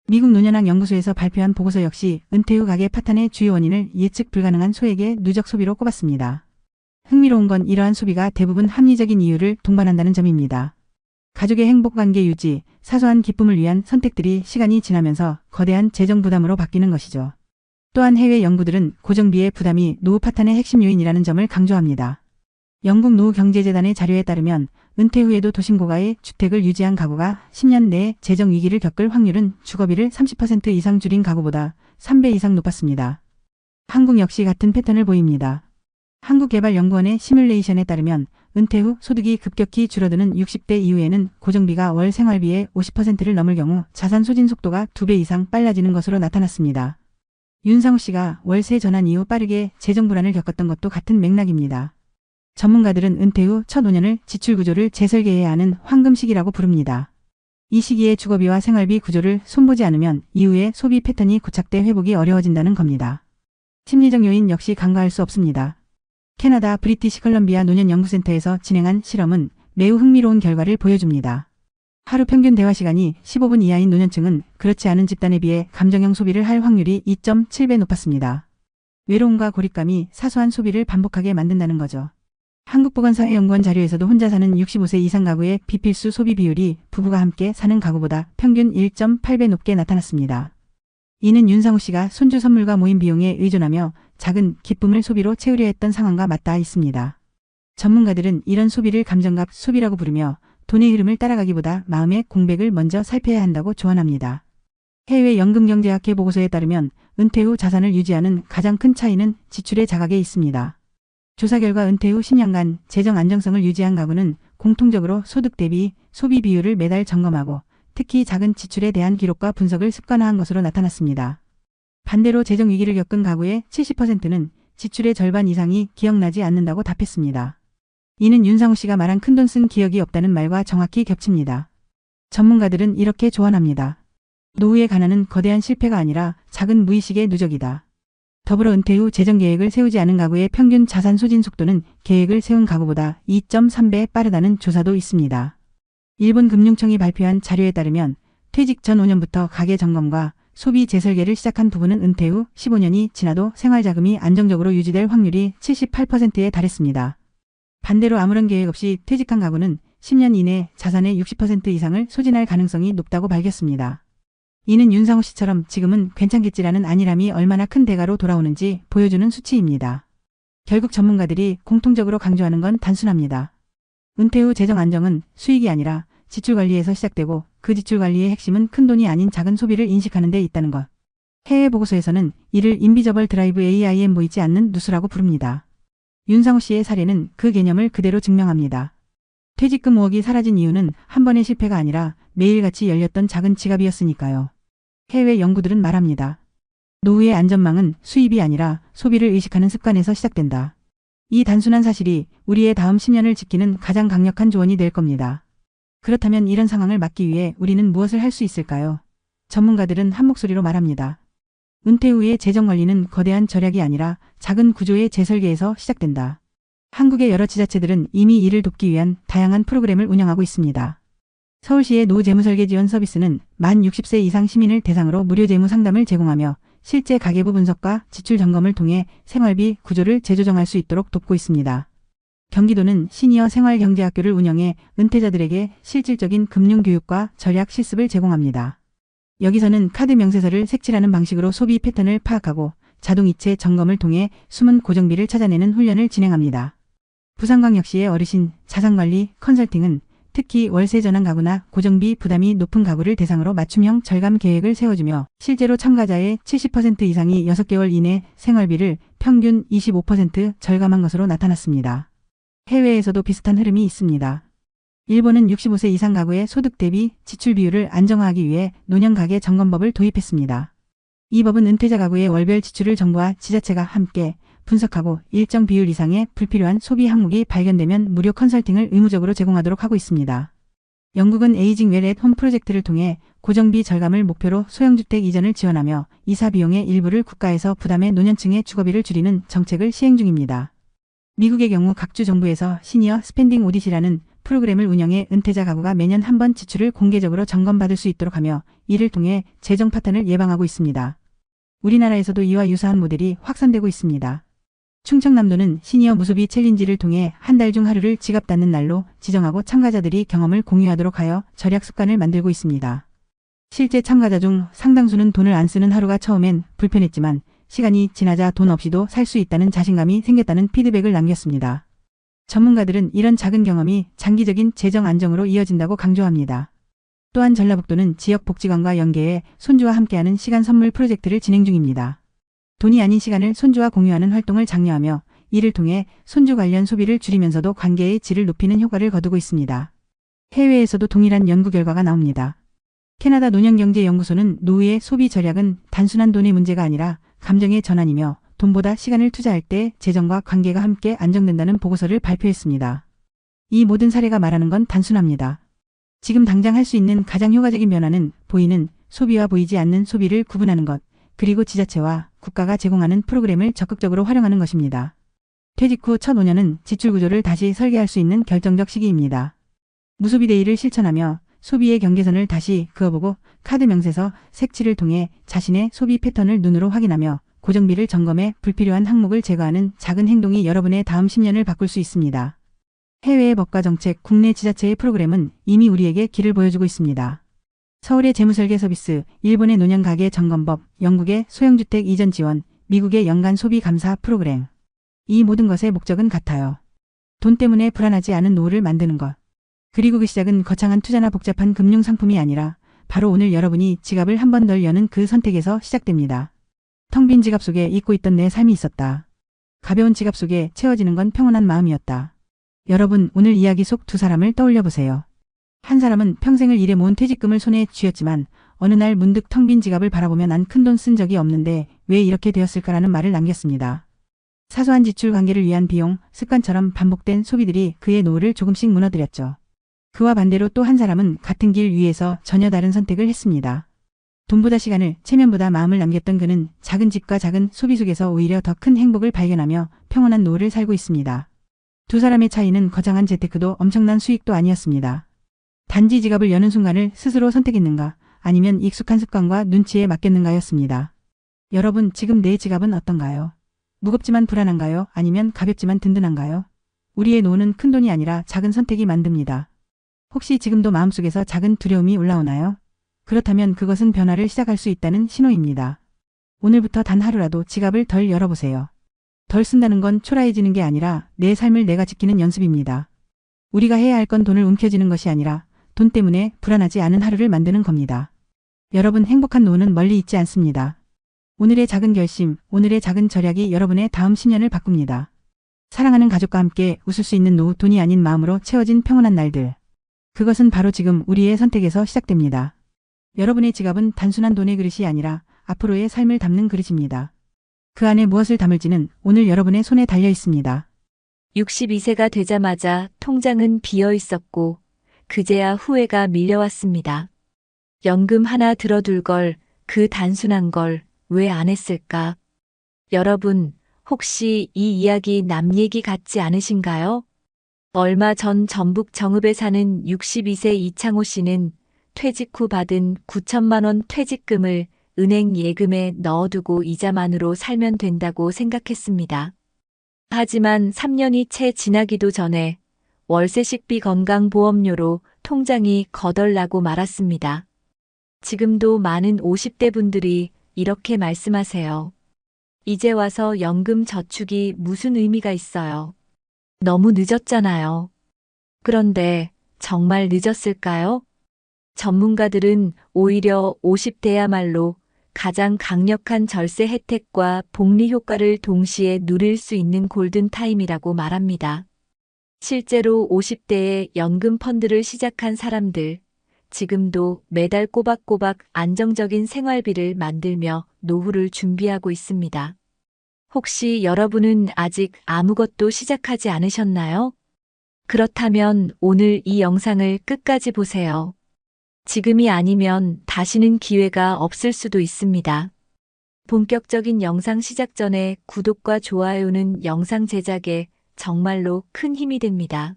미국 노년학 연구소에서 발표한 보고서 역시 은퇴 후 가계 파탄의 주요 원인을 예측 불가능한 소액의 누적 소비로 꼽았습니다. 흥미로운 건 이러한 소비가 대부분 합리적인 이유를 동반한다는 점입니다. 가족의 행복 관계 유지, 사소한 기쁨을 위한 선택들이 시간이 지나면서 거대한 재정 부담으로 바뀌는 것이죠. 또한 해외 연구들은 고정비의 부담이 노후 파탄의 핵심 요인이라는 점을 강조합니다. 영국 노후경제재단의 자료에 따르면 은퇴 후에도 도심 고가의 주택을 유지한 가구가 10년 내에 재정 위기를 겪을 확률은 주거비를 30% 이상 줄인 가구보다 3배 이상 높았습니다. 한국 역시 같은 패턴을 보입니다. 한국개발연구원의 시뮬레이션에 따르면 은퇴 후 소득이 급격히 줄어드는 60대 이후에는 고정비가 월 생활비의 50%를 넘을 경우 자산 소진 속도가 2배 이상 빨라지는 것으로 나타났습니다. 윤상우 씨가 월세 전환 이후 빠르게 재정 불안을 겪었던 것도 같은 맥락입니다. 전문가들은 은퇴 후 첫 5년을 지출 구조를 재설계해야 하는 황금 시기라고 부릅니다. 이 시기에 주거비와 생활비 구조를 손보지 않으면 이후에 소비 패턴이 고착돼 회복이 어려워진다는 겁니다. 심리적 요인 역시 간과할 수 없습니다. 캐나다 브리티시 컬럼비아 노년연구센터에서 진행한 실험은 매우 흥미로운 결과를 보여줍니다. 하루 평균 대화 시간이 15분 이하인 노년층은 그렇지 않은 집단에 비해 감정형 소비를 할 확률이 2.7배 높았습니다. 외로움과 고립감이 사소한 소비를 반복하게 만든다는 거죠. 한국보건사회연구원 자료에서도 혼자 사는 65세 이상 가구의 비필수 소비 비율이 부부가 함께 사는 가구보다 평균 1.8배 높게 나타났습니다. 이는 윤상우 씨가 손주 선물과 모임 비용에 의존하며 작은 기쁨을 소비로 채우려 했던 상황과 맞닿아 있습니다. 전문가들은 이런 소비를 감정값 소비라고 부르며 돈의 흐름을 따라가기보다 마음의 공백을 먼저 살펴야 한다고 조언합니다. 해외 연금경제학회 보고서에 따르면 은퇴 후 자산을 유지하는 가장 큰 차이는 지출의 자각에 있습니다. 조사 결과 은퇴 후 10년간 재정 안정성을 유지한 가구는 공통적으로 소득 대비 소비 비율을 매달 점검하고 특히 작은 지출에 대한 기록과 분석을 습관화한 것으로 나타났습니다. 반대로 재정 위기를 겪은 가구의 70%는 지출의 절반 이상이 기억나지 않는다고 답했습니다. 이는 윤상우 씨가 말한 큰돈 쓴 기억이 없다는 말과 정확히 겹칩니다. 전문가들은 이렇게 조언합니다. 노후의 가난은 거대한 실패가 아니라 작은 무의식의 누적이다. 더불어 은퇴 후 재정 계획을 세우지 않은 가구의 평균 자산 소진 속도는 계획을 세운 가구보다 2.3배 빠르다는 조사도 있습니다. 일본 금융청이 발표한 자료에 따르면 퇴직 전 5년부터 가계 점검과 소비 재설계를 시작한 부부는 은퇴 후 15년이 지나도 생활자금이 안정적으로 유지될 확률이 78%에 달했습니다. 반대로 아무런 계획 없이 퇴직한 가구는 10년 이내 자산의 60% 이상을 소진할 가능성이 높다고 밝혔습니다. 이는 윤상호 씨처럼 지금은 괜찮겠지라는 안일함이 얼마나 큰 대가로 돌아오는지 보여주는 수치입니다. 결국 전문가들이 공통적으로 강조하는 건 단순합니다. 은퇴 후 재정 안정은 수익이 아니라 지출 관리에서 시작되고 그 지출 관리의 핵심은 큰돈이 아닌 작은 소비를 인식하는 데 있다는 것. 해외 보고서에서는 이를 인비저블 드라이브 AIM 보이지 않는 누수라고 부릅니다. 윤상호 씨의 사례는 그 개념을 그대로 증명합니다. 퇴직금 5억이 사라진 이유는 한 번의 실패가 아니라 매일같이 열렸던 작은 지갑이었으니까요. 해외 연구들은 말합니다. 노후의 안전망은 수입이 아니라 소비를 의식하는 습관에서 시작된다. 이 단순한 사실이 우리의 다음 10년을 지키는 가장 강력한 조언이 될 겁니다. 그렇다면 이런 상황을 막기 위해 우리는 무엇을 할 수 있을까요? 전문가들은 한 목소리로 말합니다. 은퇴 후의 재정 관리는 거대한 절약이 아니라 작은 구조의 재설계에서 시작된다. 한국의 여러 지자체들은 이미 이를 돕기 위한 다양한 프로그램을 운영하고 있습니다. 서울시의 노후재무설계 지원 서비스는 만 60세 이상 시민을 대상으로 무료 재무 상담을 제공하며 실제 가계부 분석과 지출 점검을 통해 생활비 구조를 재조정할 수 있도록 돕고 있습니다. 경기도는 시니어 생활경제학교를 운영해 은퇴자들에게 실질적인 금융교육과 절약 실습을 제공합니다. 여기서는 카드 명세서를 색칠하는 방식으로 소비 패턴을 파악하고 자동이체 점검을 통해 숨은 고정비를 찾아내는 훈련을 진행합니다. 부산광역시의 어르신 자산관리 컨설팅은 특히 월세 전환 가구나 고정비 부담이 높은 가구를 대상으로 맞춤형 절감 계획을 세워주며 실제로 참가자의 70% 이상이 6개월 이내 생활비를 평균 25% 절감한 것으로 나타났습니다. 해외에서도 비슷한 흐름이 있습니다. 일본은 65세 이상 가구의 소득 대비 지출 비율을 안정화하기 위해 노년 가계 점검법을 도입했습니다. 이 법은 은퇴자 가구의 월별 지출을 정부와 지자체가 함께 분석하고 일정 비율 이상의 불필요한 소비 항목이 발견되면 무료 컨설팅을 의무적으로 제공하도록 하고 있습니다. 영국은 에이징 웰 앳 홈 프로젝트를 통해 고정비 절감을 목표로 소형주택 이전을 지원하며 이사 비용의 일부를 국가에서 부담해 노년층의 주거비를 줄이는 정책을 시행 중입니다. 미국의 경우 각주 정부에서 시니어 스펜딩 오딧이라는 프로그램을 운영해 은퇴자 가구가 매년 한 번 지출을 공개적으로 점검받을 수 있도록 하며 이를 통해 재정 파탄을 예방하고 있습니다. 우리나라에서도 이와 유사한 모델이 확산되고 있습니다. 충청남도는 시니어 무소비 챌린지를 통해 한 달 중 하루를 지갑 닫는 날로 지정하고 참가자들이 경험을 공유하도록 하여 절약 습관을 만들고 있습니다. 실제 참가자 중 상당수는 돈을 안 쓰는 하루가 처음엔 불편했지만 시간이 지나자 돈 없이도 살 수 있다는 자신감이 생겼다는 피드백을 남겼습니다. 전문가들은 이런 작은 경험이 장기적인 재정 안정으로 이어진다고 강조합니다. 또한 전라북도는 지역복지관과 연계해 손주와 함께하는 시간 선물 프로젝트를 진행 중입니다. 돈이 아닌 시간을 손주와 공유하는 활동을 장려하며 이를 통해 손주 관련 소비를 줄이면서도 관계의 질을 높이는 효과를 거두고 있습니다. 해외에서도 동일한 연구 결과가 나옵니다. 캐나다 노년경제연구소는 노후의 소비 절약은 단순한 돈의 문제가 아니라 감정의 전환이며 돈보다 시간을 투자할 때 재정과 관계가 함께 안정된다는 보고서를 발표했습니다. 이 모든 사례가 말하는 건 단순합니다. 지금 당장 할 수 있는 가장 효과적인 변화는 보이는 소비와 보이지 않는 소비를 구분하는 것, 그리고 지자체와 국가가 제공하는 프로그램을 적극적으로 활용하는 것입니다. 퇴직 후 첫 5년은 지출 구조를 다시 설계할 수 있는 결정적 시기입니다. 무소비 데이를 실천하며 소비의 경계선을 다시 그어보고 카드 명세서 색칠을 통해 자신의 소비 패턴을 눈으로 확인하며 고정비를 점검해 불필요한 항목을 제거하는 작은 행동이 여러분의 다음 10년을 바꿀 수 있습니다. 해외의 법과 정책, 국내 지자체의 프로그램은 이미 우리에게 길을 보여주고 있습니다. 서울의 재무설계 서비스, 일본의 노년 가계 점검법, 영국의 소형주택 이전 지원, 미국의 연간 소비 감사 프로그램. 이 모든 것의 목적은 같아요. 돈 때문에 불안하지 않은 노후를 만드는 것. 그리고 그 시작은 거창한 투자나 복잡한 금융 상품이 아니라 바로 오늘 여러분이 지갑을 한 번 덜 여는 그 선택에서 시작됩니다. 텅 빈 지갑 속에 잊고 있던 내 삶이 있었다. 가벼운 지갑 속에 채워지는 건 평온한 마음이었다. 여러분, 오늘 이야기 속 두 사람을 떠올려 보세요. 한 사람은 평생을 일해 모은 퇴직금을 손에 쥐었지만 어느 날 문득 텅 빈 지갑을 바라보며 난 큰돈 쓴 적이 없는데 왜 이렇게 되었을까라는 말을 남겼습니다. 사소한 지출 관계를 위한 비용, 습관처럼 반복된 소비들이 그의 노후를 조금씩 무너뜨렸죠. 그와 반대로 또 한 사람은 같은 길 위에서 전혀 다른 선택을 했습니다. 돈보다 시간을, 체면보다 마음을 남겼던 그는 작은 집과 작은 소비 속에서 오히려 더 큰 행복을 발견하며 평온한 노후를 살고 있습니다. 두 사람의 차이는 거창한 재테크도 엄청난 수익도 아니었습니다. 단지 지갑을 여는 순간을 스스로 선택했는가, 아니면 익숙한 습관과 눈치에 맡겼는가였습니다. 여러분, 지금 내 지갑은 어떤가요? 무겁지만 불안한가요? 아니면 가볍지만 든든한가요? 우리의 노후는 큰 돈이 아니라 작은 선택이 만듭니다. 혹시 지금도 마음속에서 작은 두려움이 올라오나요? 그렇다면 그것은 변화를 시작할 수 있다는 신호입니다. 오늘부터 단 하루라도 지갑을 덜 열어보세요. 덜 쓴다는 건 초라해지는 게 아니라 내 삶을 내가 지키는 연습입니다. 우리가 해야 할 건 돈을 움켜쥐는 것이 아니라 돈 때문에 불안하지 않은 하루를 만드는 겁니다. 여러분, 행복한 노후는 멀리 있지 않습니다. 오늘의 작은 결심, 오늘의 작은 절약이 여러분의 다음 10년을 바꿉니다. 사랑하는 가족과 함께 웃을 수 있는 노후, 돈이 아닌 마음으로 채워진 평온한 날들. 그것은 바로 지금 우리의 선택에서 시작됩니다. 여러분의 지갑은 단순한 돈의 그릇이 아니라 앞으로의 삶을 담는 그릇입니다. 그 안에 무엇을 담을지는 오늘 여러분의 손에 달려 있습니다. 62세가 되자마자 통장은 비어 있었고 그제야 후회가 밀려왔습니다. 연금 하나 들어둘 걸, 그 단순한 걸 왜 안 했을까? 여러분, 혹시 이 이야기 남 얘기 같지 않으신가요? 얼마 전 전북 정읍에 사는 62세 이창호 씨는 퇴직 후 받은 9천만 원 퇴직금을 은행 예금에 넣어두고 이자만으로 살면 된다고 생각했습니다. 하지만 3년이 채 지나기도 전에 월세 식비 건강보험료로 통장이 거덜나고 말았습니다. 지금도 많은 50대 분들이 이렇게 말씀하세요. 이제 와서 연금 저축이 무슨 의미가 있어요? 너무 늦었잖아요. 그런데 정말 늦었을까요? 전문가들은 오히려 50대야말로 가장 강력한 절세 혜택과 복리 효과를 동시에 누릴 수 있는 골든타임이라고 말합니다. 실제로 50대에 연금 펀드를 시작한 사람들, 지금도 매달 꼬박꼬박 안정적인 생활비를 만들며 노후를 준비하고 있습니다. 혹시 여러분은 아직 아무것도 시작하지 않으셨나요? 그렇다면 오늘 이 영상을 끝까지 보세요. 지금이 아니면 다시는 기회가 없을 수도 있습니다. 본격적인 영상 시작 전에 구독과 좋아요는 영상 제작에 정말로 큰 힘이 됩니다.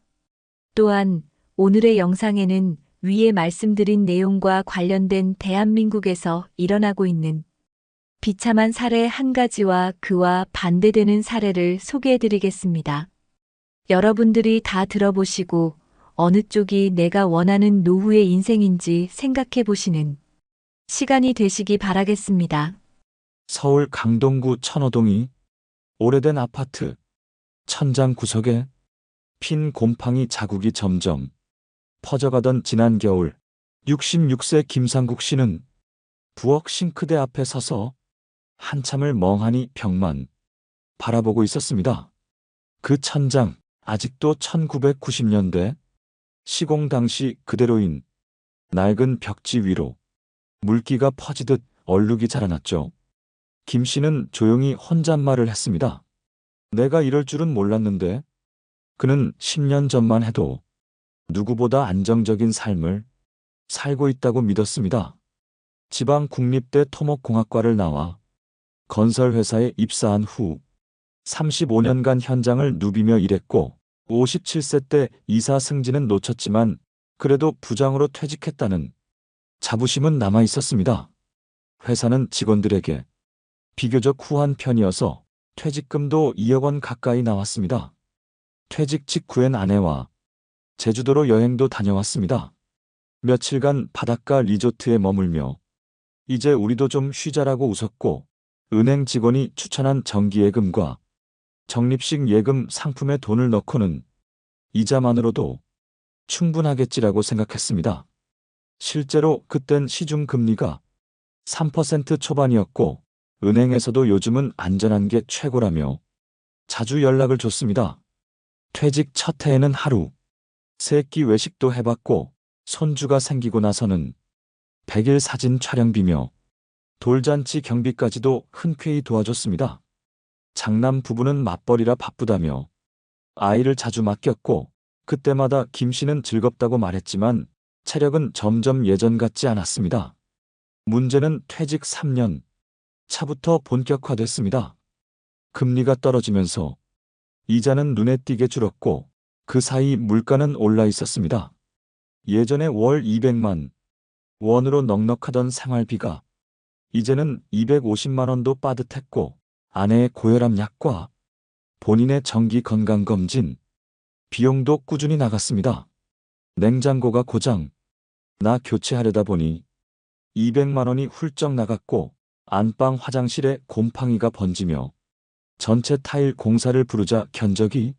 또한 오늘의 영상에는 위에 말씀드린 내용과 관련된 대한민국에서 일어나고 있는 비참한 사례 한 가지와 그와 반대되는 사례를 소개해드리겠습니다. 여러분들이 다 들어보시고 어느 쪽이 내가 원하는 노후의 인생인지 생각해 보시는 시간이 되시기 바라겠습니다. 서울 강동구 천호동이 오래된 아파트 천장 구석에 핀 곰팡이 자국이 점점 퍼져가던 지난 겨울 66세 김상국 씨는 부엌 싱크대 앞에 서서 한참을 멍하니 벽만 바라보고 있었습니다. 그 천장, 아직도 1990년대 시공 당시 그대로인 낡은 벽지 위로 물기가 퍼지듯 얼룩이 자라났죠. 김 씨는 조용히 혼잣말을 했습니다. 내가 이럴 줄은 몰랐는데. 그는 10년 전만 해도 누구보다 안정적인 삶을 살고 있다고 믿었습니다. 지방 국립대 토목공학과를 나와 건설회사에 입사한 후 35년간 현장을 누비며 일했고 57세 때 이사 승진은 놓쳤지만 그래도 부장으로 퇴직했다는 자부심은 남아 있었습니다. 회사는 직원들에게 비교적 후한 편이어서 퇴직금도 2억 원 가까이 나왔습니다. 퇴직 직후엔 아내와 제주도로 여행도 다녀왔습니다. 며칠간 바닷가 리조트에 머물며 이제 우리도 좀 쉬자라고 웃었고 은행 직원이 추천한 정기예금과 적립식 예금 상품에 돈을 넣고는 이자만으로도 충분하겠지라고 생각했습니다. 실제로 그땐 시중금리가 3% 초반이었고 은행에서도 요즘은 안전한 게 최고라며 자주 연락을 줬습니다. 퇴직 첫 해에는 하루 세 끼 외식도 해봤고 손주가 생기고 나서는 100일 사진 촬영비며 돌잔치 경비까지도 흔쾌히 도와줬습니다. 장남 부부는 맞벌이라 바쁘다며 아이를 자주 맡겼고 그때마다 김 씨는 즐겁다고 말했지만 체력은 점점 예전 같지 않았습니다. 문제는 퇴직 3년 차부터 본격화됐습니다. 금리가 떨어지면서 이자는 눈에 띄게 줄었고 그 사이 물가는 올라 있었습니다. 예전에 월 200만 원으로 넉넉하던 생활비가 이제는 250만 원도 빠듯했고 아내의 고혈압 약과 본인의 정기 건강검진, 비용도 꾸준히 나갔습니다. 냉장고가 고장. 나 교체하려다 보니 200만 원이 훌쩍 나갔고 안방 화장실에 곰팡이가 번지며 전체 타일 공사를 부르자 견적이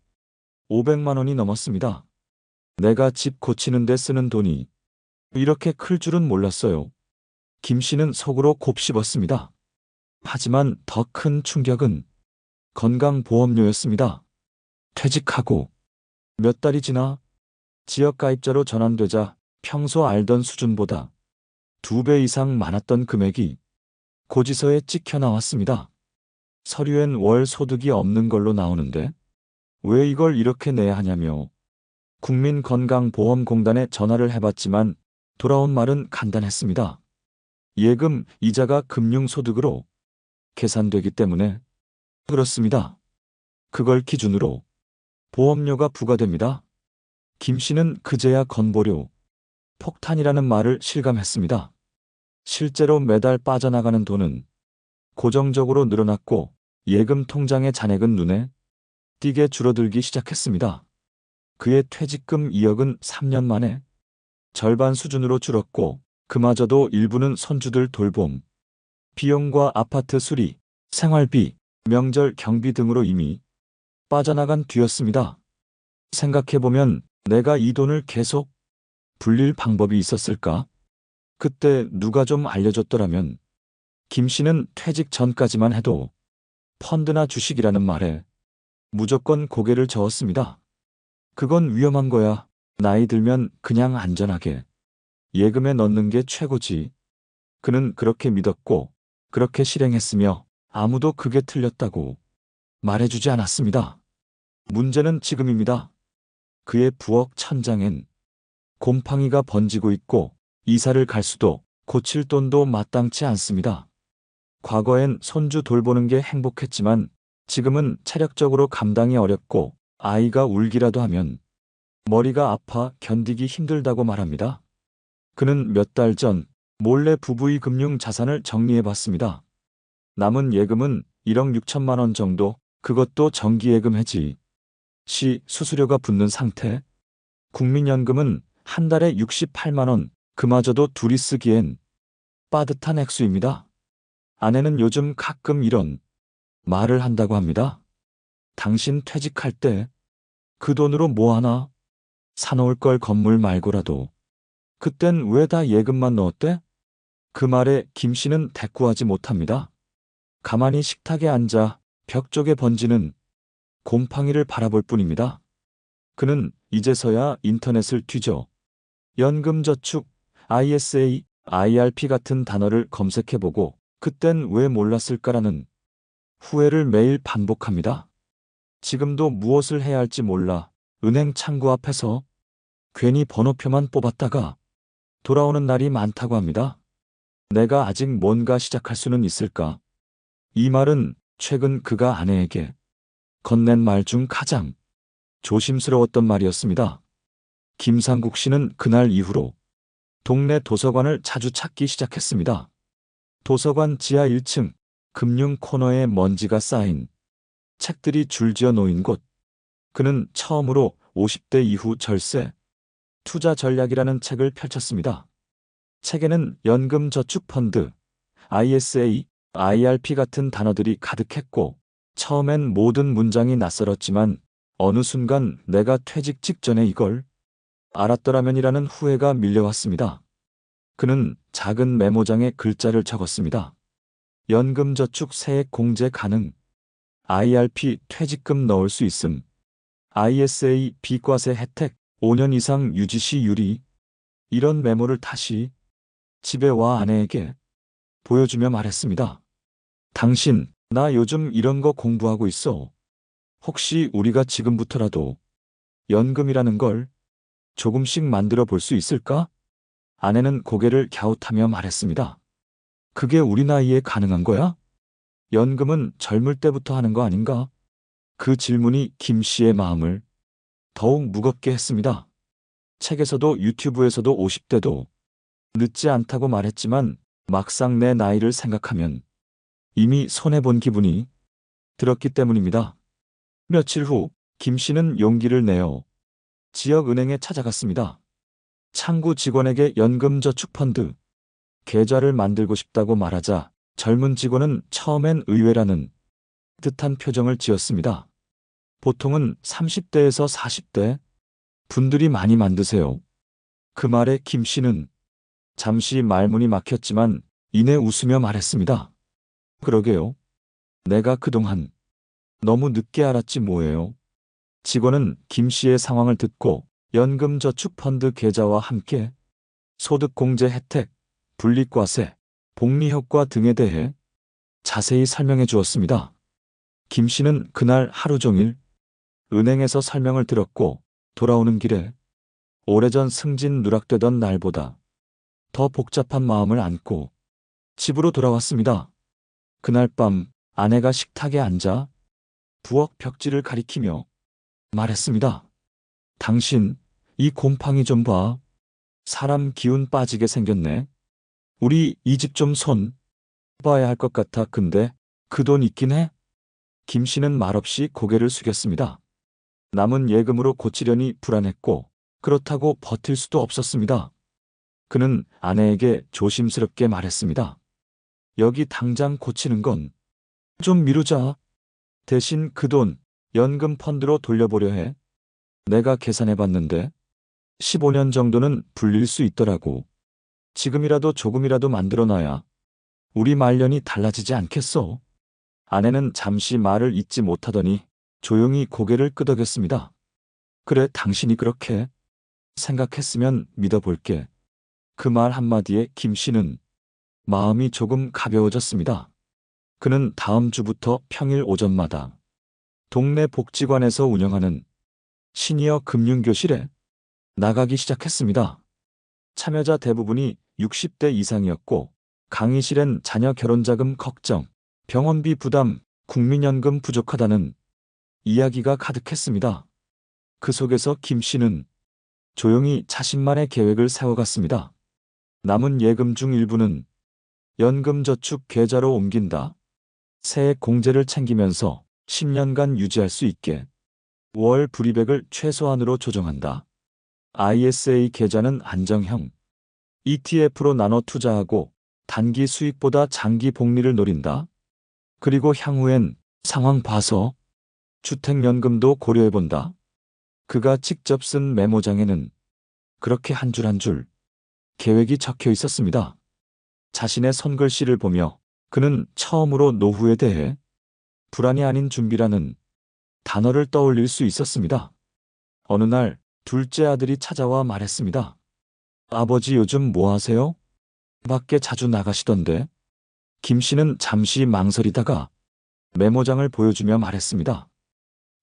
500만 원이 넘었습니다. 내가 집 고치는 데 쓰는 돈이 이렇게 클 줄은 몰랐어요. 김 씨는 속으로 곱씹었습니다. 하지만 더 큰 충격은 건강보험료였습니다. 퇴직하고 몇 달이 지나 지역가입자로 전환되자 평소 알던 수준보다 2배 이상 많았던 금액이 고지서에 찍혀 나왔습니다. 서류엔 월 소득이 없는 걸로 나오는데 왜 이걸 이렇게 내야 하냐며 국민건강보험공단에 전화를 해봤지만 돌아온 말은 간단했습니다. 예금, 이자가 금융소득으로 계산되기 때문에 그렇습니다. 그걸 기준으로 보험료가 부과됩니다. 김 씨는 그제야 건보료, 폭탄이라는 말을 실감했습니다. 실제로 매달 빠져나가는 돈은 고정적으로 늘어났고 예금 통장의 잔액은 눈에 띄게 줄어들기 시작했습니다. 그의 퇴직금 2억은 3년 만에 절반 수준으로 줄었고 그마저도 일부는 손주들 돌봄, 비용과 아파트 수리, 생활비, 명절 경비 등으로 이미 빠져나간 뒤였습니다. 생각해보면 내가 이 돈을 계속 불릴 방법이 있었을까? 그때 누가 좀 알려줬더라면 김 씨는 퇴직 전까지만 해도 펀드나 주식이라는 말에 무조건 고개를 저었습니다. 그건 위험한 거야. 나이 들면 그냥 안전하게 예금에 넣는 게 최고지. 그는 그렇게 믿었고 그렇게 실행했으며 아무도 그게 틀렸다고 말해주지 않았습니다. 문제는 지금입니다. 그의 부엌 천장엔 곰팡이가 번지고 있고 이사를 갈 수도 고칠 돈도 마땅치 않습니다. 과거엔 손주 돌보는 게 행복했지만 지금은 체력적으로 감당이 어렵고 아이가 울기라도 하면 머리가 아파 견디기 힘들다고 말합니다. 그는 몇 달 전 몰래 부부의 금융 자산을 정리해봤습니다. 남은 예금은 1억 6천만 원 정도, 그것도 정기예금 해지 시 수수료가 붙는 상태. 국민연금은 한 달에 68만 원, 그마저도 둘이 쓰기엔 빠듯한 액수입니다. 아내는 요즘 가끔 이런 말을 한다고 합니다. 당신 퇴직할 때 그 돈으로 뭐 하나? 사놓을 걸 건물 말고라도. 그땐 왜 다 예금만 넣었대? 그 말에 김 씨는 대꾸하지 못합니다. 가만히 식탁에 앉아 벽 쪽에 번지는 곰팡이를 바라볼 뿐입니다. 그는 이제서야 인터넷을 뒤져 연금저축, ISA, IRP 같은 단어를 검색해보고 그땐 왜 몰랐을까라는 후회를 매일 반복합니다. 지금도 무엇을 해야 할지 몰라 은행 창구 앞에서 괜히 번호표만 뽑았다가 돌아오는 날이 많다고 합니다. 내가 아직 뭔가 시작할 수는 있을까? 이 말은 최근 그가 아내에게 건넨 말 중 가장 조심스러웠던 말이었습니다. 김상국 씨는 그날 이후로 동네 도서관을 자주 찾기 시작했습니다. 도서관 지하 1층 금융 코너에 먼지가 쌓인 책들이 줄지어 놓인 곳. 그는 처음으로 50대 이후 절세, 투자 전략이라는 책을 펼쳤습니다. 책에는 연금저축펀드, ISA, IRP 같은 단어들이 가득했고 처음엔 모든 문장이 낯설었지만 어느 순간 내가 퇴직 직전에 이걸 알았더라면이라는 후회가 밀려왔습니다. 그는 작은 메모장에 글자를 적었습니다. 연금저축 세액 공제 가능, IRP 퇴직금 넣을 수 있음, ISA 비과세 혜택 5년 이상 유지시 유리. 이런 메모를 다시 집에 와 아내에게 보여주며 말했습니다. 당신, 나 요즘 이런 거 공부하고 있어. 혹시 우리가 지금부터라도 연금이라는 걸 조금씩 만들어 볼 수 있을까? 아내는 고개를 갸웃하며 말했습니다. 그게 우리 나이에 가능한 거야? 연금은 젊을 때부터 하는 거 아닌가? 그 질문이 김 씨의 마음을 더욱 무겁게 했습니다. 책에서도 유튜브에서도 50대도 늦지 않다고 말했지만 막상 내 나이를 생각하면 이미 손해본 기분이 들었기 때문입니다. 며칠 후 김 씨는 용기를 내어 지역은행에 찾아갔습니다. 창구 직원에게 연금저축펀드 계좌를 만들고 싶다고 말하자 젊은 직원은 처음엔 의외라는 듯한 표정을 지었습니다. 보통은 30대에서 40대 분들이 많이 만드세요. 그 말에 김 씨는 잠시 말문이 막혔지만 이내 웃으며 말했습니다. 그러게요. 내가 그동안 너무 늦게 알았지 뭐예요. 직원은 김 씨의 상황을 듣고 연금저축펀드 계좌와 함께 소득공제 혜택, 분리과세, 복리효과 등에 대해 자세히 설명해 주었습니다. 김 씨는 그날 하루 종일 은행에서 설명을 들었고 돌아오는 길에 오래전 승진 누락되던 날보다 더 복잡한 마음을 안고 집으로 돌아왔습니다. 그날 밤 아내가 식탁에 앉아 부엌 벽지를 가리키며 말했습니다. 당신, 이 곰팡이 좀 봐. 사람 기운 빠지게 생겼네. 우리 이 집 좀 손 봐야 할 것 같아. 근데 그 돈 있긴 해? 김 씨는 말없이 고개를 숙였습니다. 남은 예금으로 고치려니 불안했고 그렇다고 버틸 수도 없었습니다. 그는 아내에게 조심스럽게 말했습니다. 여기 당장 고치는 건 좀 미루자. 대신 그 돈 연금 펀드로 돌려보려 해. 내가 계산해봤는데 15년 정도는 불릴 수 있더라고. 지금이라도 조금이라도 만들어놔야 우리 말년이 달라지지 않겠어. 아내는 잠시 말을 잇지 못하더니 조용히 고개를 끄덕였습니다. 그래, 당신이 그렇게 생각했으면 믿어볼게. 그 말 한마디에 김 씨는 마음이 조금 가벼워졌습니다. 그는 다음 주부터 평일 오전마다 동네 복지관에서 운영하는 시니어 금융교실에 나가기 시작했습니다. 참여자 대부분이 60대 이상이었고 강의실엔 자녀 결혼자금 걱정, 병원비 부담, 국민연금 부족하다는 이야기가 가득했습니다. 그 속에서 김 씨는 조용히 자신만의 계획을 세워갔습니다. 남은 예금 중 일부는 연금저축 계좌로 옮긴다. 세액 공제를 챙기면서 10년간 유지할 수 있게 월 불이백을 최소한으로 조정한다. ISA 계좌는 안정형, ETF로 나눠 투자하고 단기 수익보다 장기 복리를 노린다. 그리고 향후엔 상황 봐서 주택연금도 고려해본다. 그가 직접 쓴 메모장에는 그렇게 한 줄 한 줄 계획이 적혀 있었습니다. 자신의 손글씨를 보며 그는 처음으로 노후에 대해 불안이 아닌 준비라는 단어를 떠올릴 수 있었습니다. 어느 날 둘째 아들이 찾아와 말했습니다. 아버지, 요즘 뭐 하세요? 밖에 자주 나가시던데. 김 씨는 잠시 망설이다가 메모장을 보여주며 말했습니다.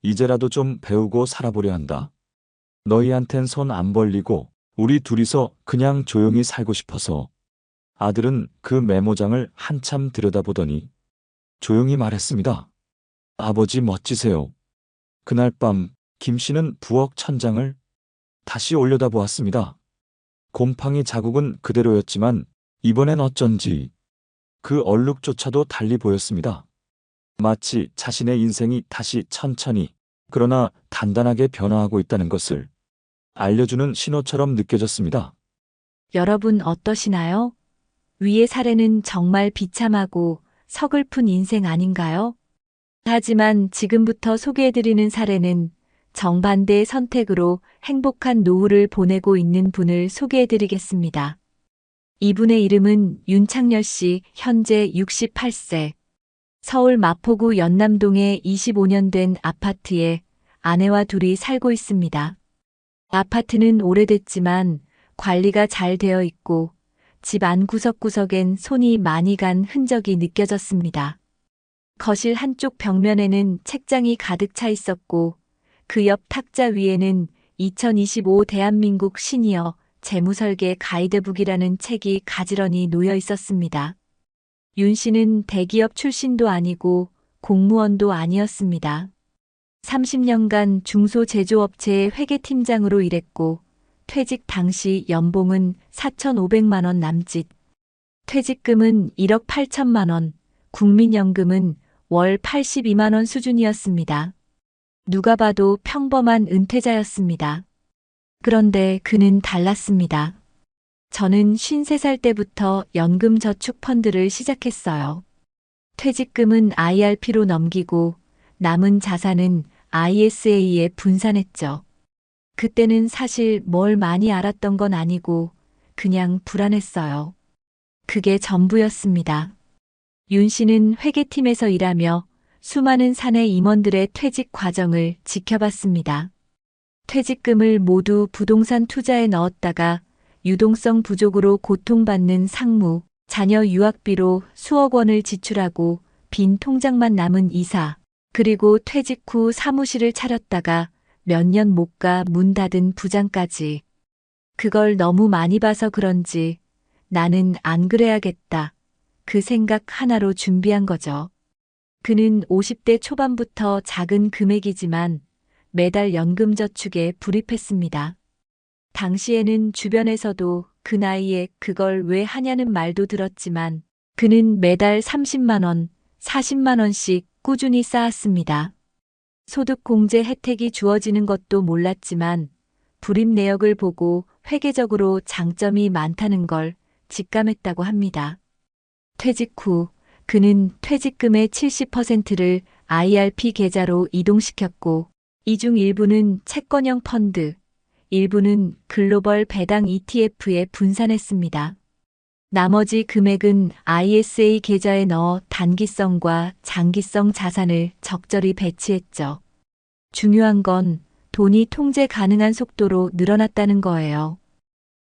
이제라도 좀 배우고 살아보려 한다. 너희한텐 손 안 벌리고 우리 둘이서 그냥 조용히 살고 싶어서. 아들은 그 메모장을 한참 들여다보더니 조용히 말했습니다. 아버지, 멋지세요. 그날 밤 김 씨는 부엌 천장을 다시 올려다보았습니다. 곰팡이 자국은 그대로였지만 이번엔 어쩐지 그 얼룩조차도 달리 보였습니다. 마치 자신의 인생이 다시 천천히 그러나 단단하게 변화하고 있다는 것을 알려주는 신호처럼 느껴졌습니다. 여러분 어떠시나요? 위의 사례는 정말 비참하고 서글픈 인생 아닌가요? 하지만 지금부터 소개해드리는 사례는 정반대의 선택으로 행복한 노후를 보내고 있는 분을 소개해드리겠습니다. 이분의 이름은 윤창렬 씨, 현재 68세. 서울 마포구 연남동에 25년 된 아파트에 아내와 둘이 살고 있습니다. 아파트는 오래됐지만 관리가 잘 되어 있고 집 안 구석구석엔 손이 많이 간 흔적이 느껴졌습니다. 거실 한쪽 벽면에는 책장이 가득 차 있었고 그 옆 탁자 위에는 2025 대한민국 시니어 재무설계 가이드북이라는 책이 가지런히 놓여 있었습니다. 윤 씨는 대기업 출신도 아니고 공무원도 아니었습니다. 30년간 중소제조업체의 회계팀장으로 일했고 퇴직 당시 연봉은 4,500만 원 남짓, 퇴직금은 1억 8천만 원, 국민연금은 월 82만 원 수준이었습니다. 누가 봐도 평범한 은퇴자였습니다. 그런데 그는 달랐습니다. 저는 53살 때부터 연금저축펀드를 시작했어요. 퇴직금은 IRP로 넘기고 남은 자산은 ISA에 분산했죠. 그때는 사실 뭘 많이 알았던 건 아니고 그냥 불안했어요. 그게 전부였습니다. 윤 씨는 회계팀에서 일하며 수많은 사내 임원들의 퇴직 과정을 지켜봤습니다. 퇴직금을 모두 부동산 투자에 넣었다가 유동성 부족으로 고통받는 상무, 자녀 유학비로 수억 원을 지출하고 빈 통장만 남은 이사, 그리고 퇴직 후 사무실을 차렸다가 몇 년 못 가 문 닫은 부장까지. 그걸 너무 많이 봐서 그런지 나는 안 그래야겠다. 그 생각 하나로 준비한 거죠. 그는 50대 초반부터 작은 금액이지만 매달 연금저축에 불입했습니다. 당시에는 주변에서도 그 나이에 그걸 왜 하냐는 말도 들었지만 그는 매달 30만 원, 40만 원씩 꾸준히 쌓았습니다. 소득공제 혜택이 주어지는 것도 몰랐지만 불입 내역을 보고 회계적으로 장점이 많다는 걸 직감했다고 합니다. 퇴직 후 그는 퇴직금의 70%를 IRP 계좌로 이동시켰고 이 중 일부는 채권형 펀드, 일부는 글로벌 배당 ETF에 분산했습니다. 나머지 금액은 ISA 계좌에 넣어 단기성과 장기성 자산을 적절히 배치했죠. 중요한 건 돈이 통제 가능한 속도로 늘어났다는 거예요.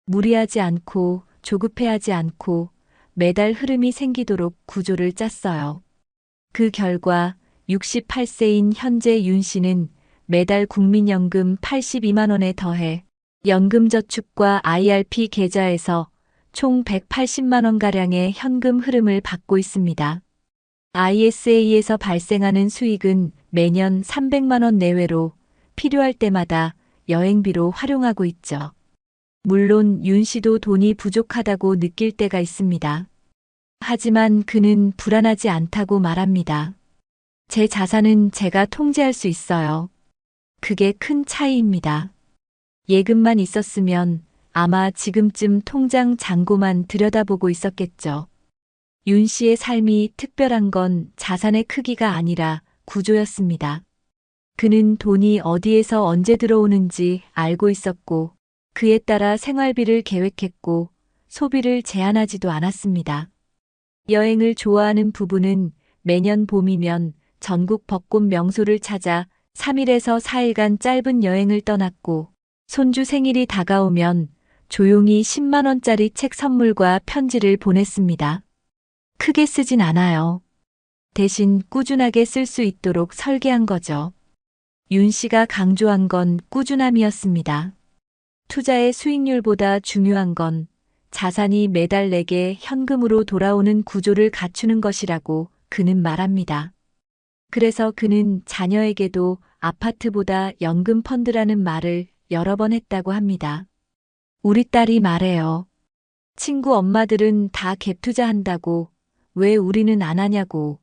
무리하지 않고 조급해하지 않고 매달 흐름이 생기도록 구조를 짰어요. 그 결과 68세인 현재 윤 씨는 매달 국민연금 82만 원에 더해 연금저축과 IRP 계좌에서 총 180만 원가량의 현금 흐름을 받고 있습니다. ISA에서 발생하는 수익은 매년 300만 원 내외로 필요할 때마다 여행비로 활용하고 있죠. 물론 윤 씨도 돈이 부족하다고 느낄 때가 있습니다. 하지만 그는 불안하지 않다고 말합니다. 제 자산은 제가 통제할 수 있어요. 그게 큰 차이입니다. 예금만 있었으면 아마 지금쯤 통장 잔고만 들여다보고 있었겠죠. 윤 씨의 삶이 특별한 건 자산의 크기가 아니라 구조였습니다. 그는 돈이 어디에서 언제 들어오는지 알고 있었고 그에 따라 생활비를 계획했고 소비를 제한하지도 않았습니다. 여행을 좋아하는 부부는 매년 봄이면 전국 벚꽃 명소를 찾아 3일에서 4일간 짧은 여행을 떠났고 손주 생일이 다가오면 조용히 10만 원짜리 책 선물과 편지를 보냈습니다. 크게 쓰진 않아요. 대신 꾸준하게 쓸 수 있도록 설계한 거죠. 윤 씨가 강조한 건 꾸준함이었습니다. 투자의 수익률보다 중요한 건 자산이 매달 내게 현금으로 돌아오는 구조를 갖추는 것이라고 그는 말합니다. 그래서 그는 자녀에게도 아파트보다 연금 펀드라는 말을 여러 번 했다고 합니다. 우리 딸이 말해요. 친구 엄마들은 다 갭 투자한다고 왜 우리는 안 하냐고.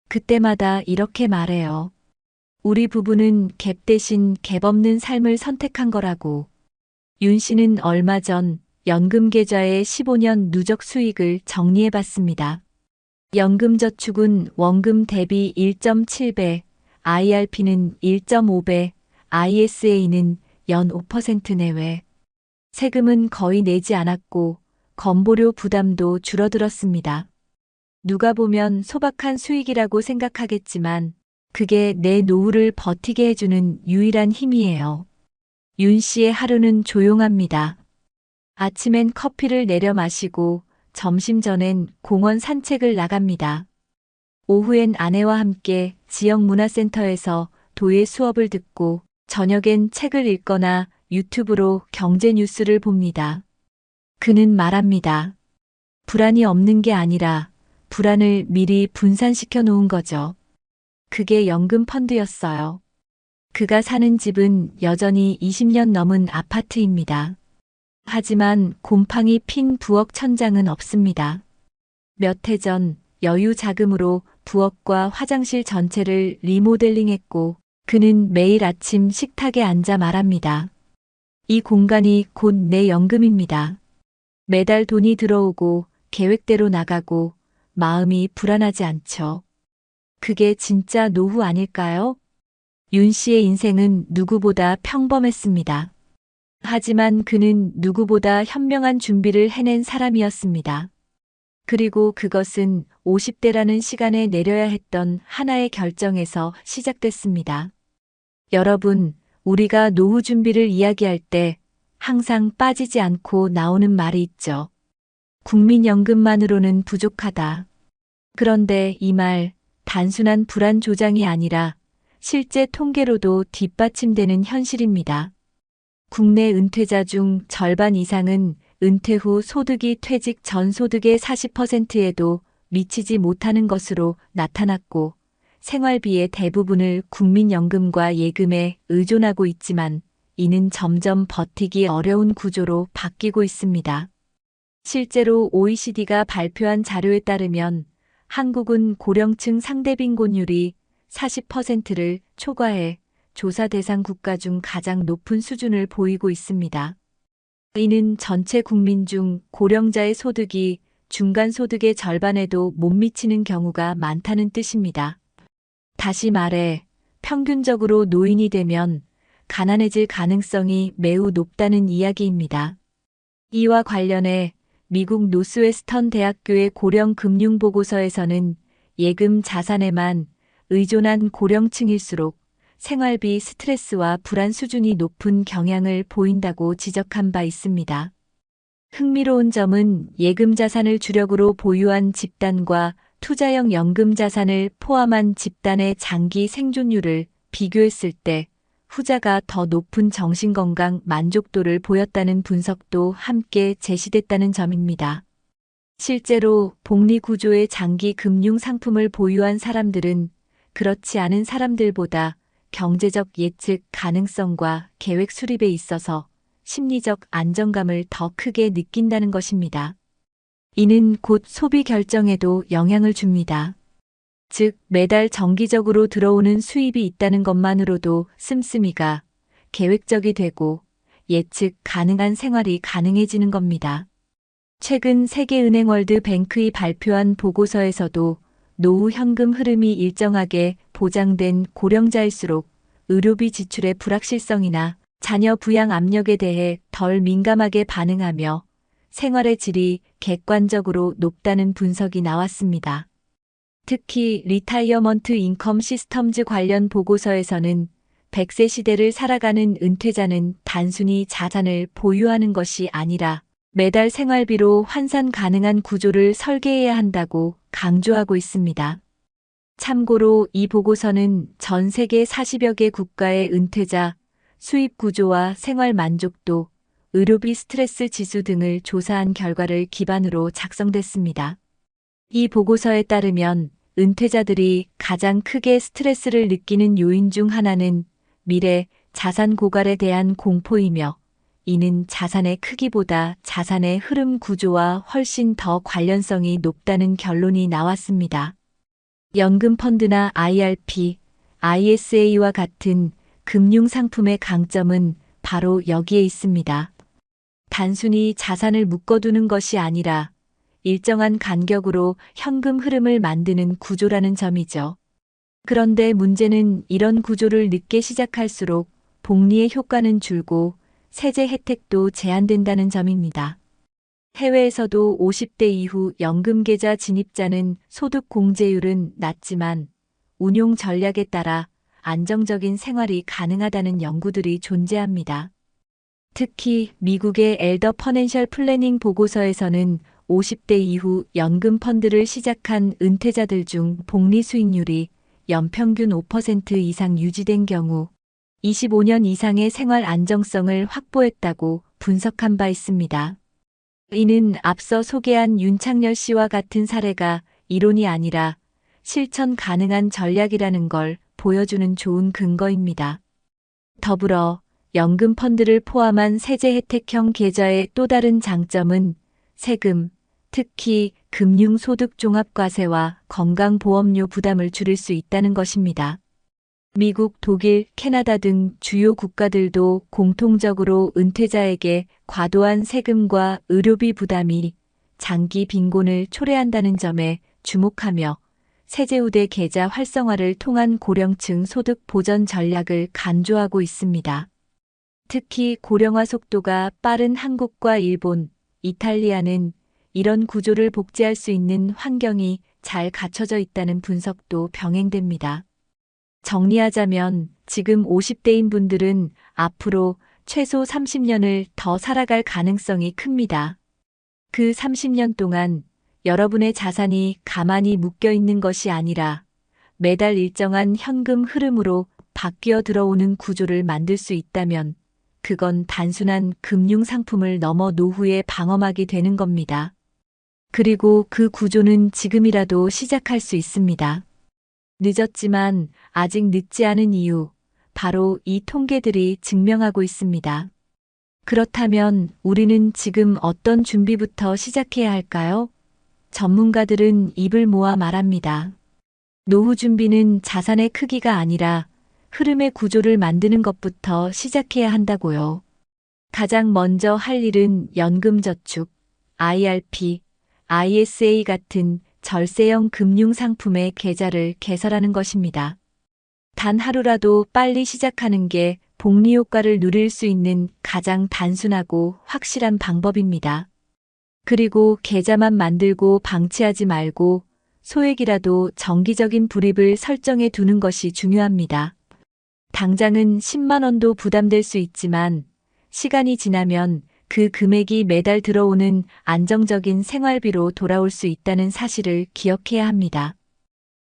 그때마다 이렇게 말해요. 우리 부부는 갭 대신 갭 없는 삶을 선택한 거라고. 윤 씨는 얼마 전 연금 계좌의 15년 누적 수익을 정리해 봤습니다. 연금저축은 원금 대비 1.7배, IRP는 1.5배, ISA는 연 5% 내외. 세금은 거의 내지 않았고 건보료 부담도 줄어들었습니다. 누가 보면 소박한 수익이라고 생각하겠지만 그게 내 노후를 버티게 해주는 유일한 힘이에요. 윤 씨의 하루는 조용합니다. 아침엔 커피를 내려 마시고 점심 전엔 공원 산책을 나갑니다. 오후엔 아내와 함께 지역 문화센터에서 도예 수업을 듣고 저녁엔 책을 읽거나 유튜브로 경제 뉴스를 봅니다. 그는 말합니다. 불안이 없는 게 아니라 불안을 미리 분산시켜 놓은 거죠. 그게 연금 펀드였어요. 그가 사는 집은 여전히 20년 넘은 아파트입니다. 하지만 곰팡이 핀 부엌 천장은 없습니다. 몇 해 전 여유 자금으로 부엌과 화장실 전체를 리모델링했고 그는 매일 아침 식탁에 앉아 말합니다. 이 공간이 곧 내 연금입니다. 매달 돈이 들어오고 계획대로 나가고 마음이 불안하지 않죠. 그게 진짜 노후 아닐까요? 윤 씨의 인생은 누구보다 평범했습니다. 하지만 그는 누구보다 현명한 준비를 해낸 사람이었습니다. 그리고 그것은 50대라는 시간에 내려야 했던 하나의 결정에서 시작됐습니다. 여러분, 우리가 노후 준비를 이야기할 때 항상 빠지지 않고 나오는 말이 있죠. 국민연금만으로는 부족하다. 그런데 이 말, 단순한 불안 조장이 아니라 실제 통계로도 뒷받침되는 현실입니다. 국내 은퇴자 중 절반 이상은 은퇴 후 소득이 퇴직 전 소득의 40%에도 미치지 못하는 것으로 나타났고, 생활비의 대부분을 국민연금과 예금에 의존하고 있지만 이는 점점 버티기 어려운 구조로 바뀌고 있습니다. 실제로 OECD가 발표한 자료에 따르면 한국은 고령층 상대 빈곤율이 40%를 초과해 조사 대상 국가 중 가장 높은 수준을 보이고 있습니다. 이는 전체 국민 중 고령자의 소득이 중간 소득의 절반에도 못 미치는 경우가 많다는 뜻입니다. 다시 말해, 평균적으로 노인이 되면 가난해질 가능성이 매우 높다는 이야기입니다. 이와 관련해 미국 노스웨스턴 대학교의 고령 금융 보고서에서는 예금 자산에만 의존한 고령층일수록 생활비 스트레스와 불안 수준이 높은 경향을 보인다고 지적한 바 있습니다. 흥미로운 점은 예금 자산을 주력으로 보유한 집단과 투자형 연금 자산을 포함한 집단의 장기 생존율을 비교했을 때 후자가 더 높은 정신건강 만족도를 보였다는 분석도 함께 제시됐다는 점입니다. 실제로 복리 구조의 장기 금융 상품을 보유한 사람들은 그렇지 않은 사람들보다 경제적 예측 가능성과 계획 수립에 있어서 심리적 안정감을 더 크게 느낀다는 것입니다. 이는 곧 소비 결정에도 영향을 줍니다. 즉, 매달 정기적으로 들어오는 수입이 있다는 것만으로도 씀씀이가 계획적이 되고 예측 가능한 생활이 가능해지는 겁니다. 최근 세계은행 월드뱅크이 발표한 보고서에서도 노후 현금 흐름이 일정하게 보장된 고령자일수록 의료비 지출의 불확실성이나 자녀 부양 압력에 대해 덜 민감하게 반응하며 생활의 질이 객관적으로 높다는 분석이 나왔습니다. 특히 리타이어먼트 인컴 시스템즈 관련 보고서에서는 100세 시대를 살아가는 은퇴자는 단순히 자산을 보유하는 것이 아니라 매달 생활비로 환산 가능한 구조를 설계해야 한다고 강조하고 있습니다. 참고로 이 보고서는 전 세계 40여 개 국가의 은퇴자, 수입 구조와 생활 만족도, 의료비 스트레스 지수 등을 조사한 결과를 기반으로 작성됐습니다. 이 보고서에 따르면 은퇴자들이 가장 크게 스트레스를 느끼는 요인 중 하나는 미래 자산 고갈에 대한 공포이며, 이는 자산의 크기보다 자산의 흐름 구조와 훨씬 더 관련성이 높다는 결론이 나왔습니다. 연금 펀드나 IRP, ISA와 같은 금융 상품의 강점은 바로 여기에 있습니다. 단순히 자산을 묶어두는 것이 아니라 일정한 간격으로 현금 흐름을 만드는 구조라는 점이죠. 그런데 문제는 이런 구조를 늦게 시작할수록 복리의 효과는 줄고 세제 혜택도 제한된다는 점입니다. 해외에서도 50대 이후 연금계좌 진입자는 소득 공제율은 낮지만 운용 전략에 따라 안정적인 생활이 가능하다는 연구들이 존재합니다. 특히 미국의 엘더 퍼넨셜 플래닝 보고서에서는 50대 이후 연금 펀드를 시작한 은퇴자들 중 복리 수익률이 연평균 5% 이상 유지된 경우 25년 이상의 생활 안정성을 확보했다고 분석한 바 있습니다. 이는 앞서 소개한 윤창열 씨와 같은 사례가 이론이 아니라 실천 가능한 전략이라는 걸 보여주는 좋은 근거입니다. 더불어 연금 펀드를 포함한 세제 혜택형 계좌의 또 다른 장점은 세금, 특히 금융소득 종합과세와 건강보험료 부담을 줄일 수 있다는 것입니다. 미국, 독일, 캐나다 등 주요 국가들도 공통적으로 은퇴자에게 과도한 세금과 의료비 부담이 장기 빈곤을 초래한다는 점에 주목하며 세제우대 계좌 활성화를 통한 고령층 소득 보전 전략을 간주하고 있습니다. 특히 고령화 속도가 빠른 한국과 일본, 이탈리아는 이런 구조를 복제할 수 있는 환경이 잘 갖춰져 있다는 분석도 병행됩니다. 정리하자면 지금 50대인 분들은 앞으로 최소 30년을 더 살아갈 가능성이 큽니다. 그 30년 동안 여러분의 자산이 가만히 묶여 있는 것이 아니라 매달 일정한 현금 흐름으로 바뀌어 들어오는 구조를 만들 수 있다면 그건 단순한 금융 상품을 넘어 노후의 방어막이 되는 겁니다. 그리고 그 구조는 지금이라도 시작할 수 있습니다. 늦었지만 아직 늦지 않은 이유, 바로 이 통계들이 증명하고 있습니다. 그렇다면 우리는 지금 어떤 준비부터 시작해야 할까요? 전문가들은 입을 모아 말합니다. 노후 준비는 자산의 크기가 아니라 흐름의 구조를 만드는 것부터 시작해야 한다고요. 가장 먼저 할 일은 연금저축, IRP, ISA 같은 절세형 금융상품의 계좌를 개설하는 것입니다. 단 하루라도 빨리 시작하는 게 복리 효과를 누릴 수 있는 가장 단순하고 확실한 방법입니다. 그리고 계좌만 만들고 방치하지 말고 소액이라도 정기적인 불입을 설정해 두는 것이 중요합니다. 당장은 10만 원도 부담될 수 있지만 시간이 지나면 그 금액이 매달 들어오는 안정적인 생활비로 돌아올 수 있다는 사실을 기억해야 합니다.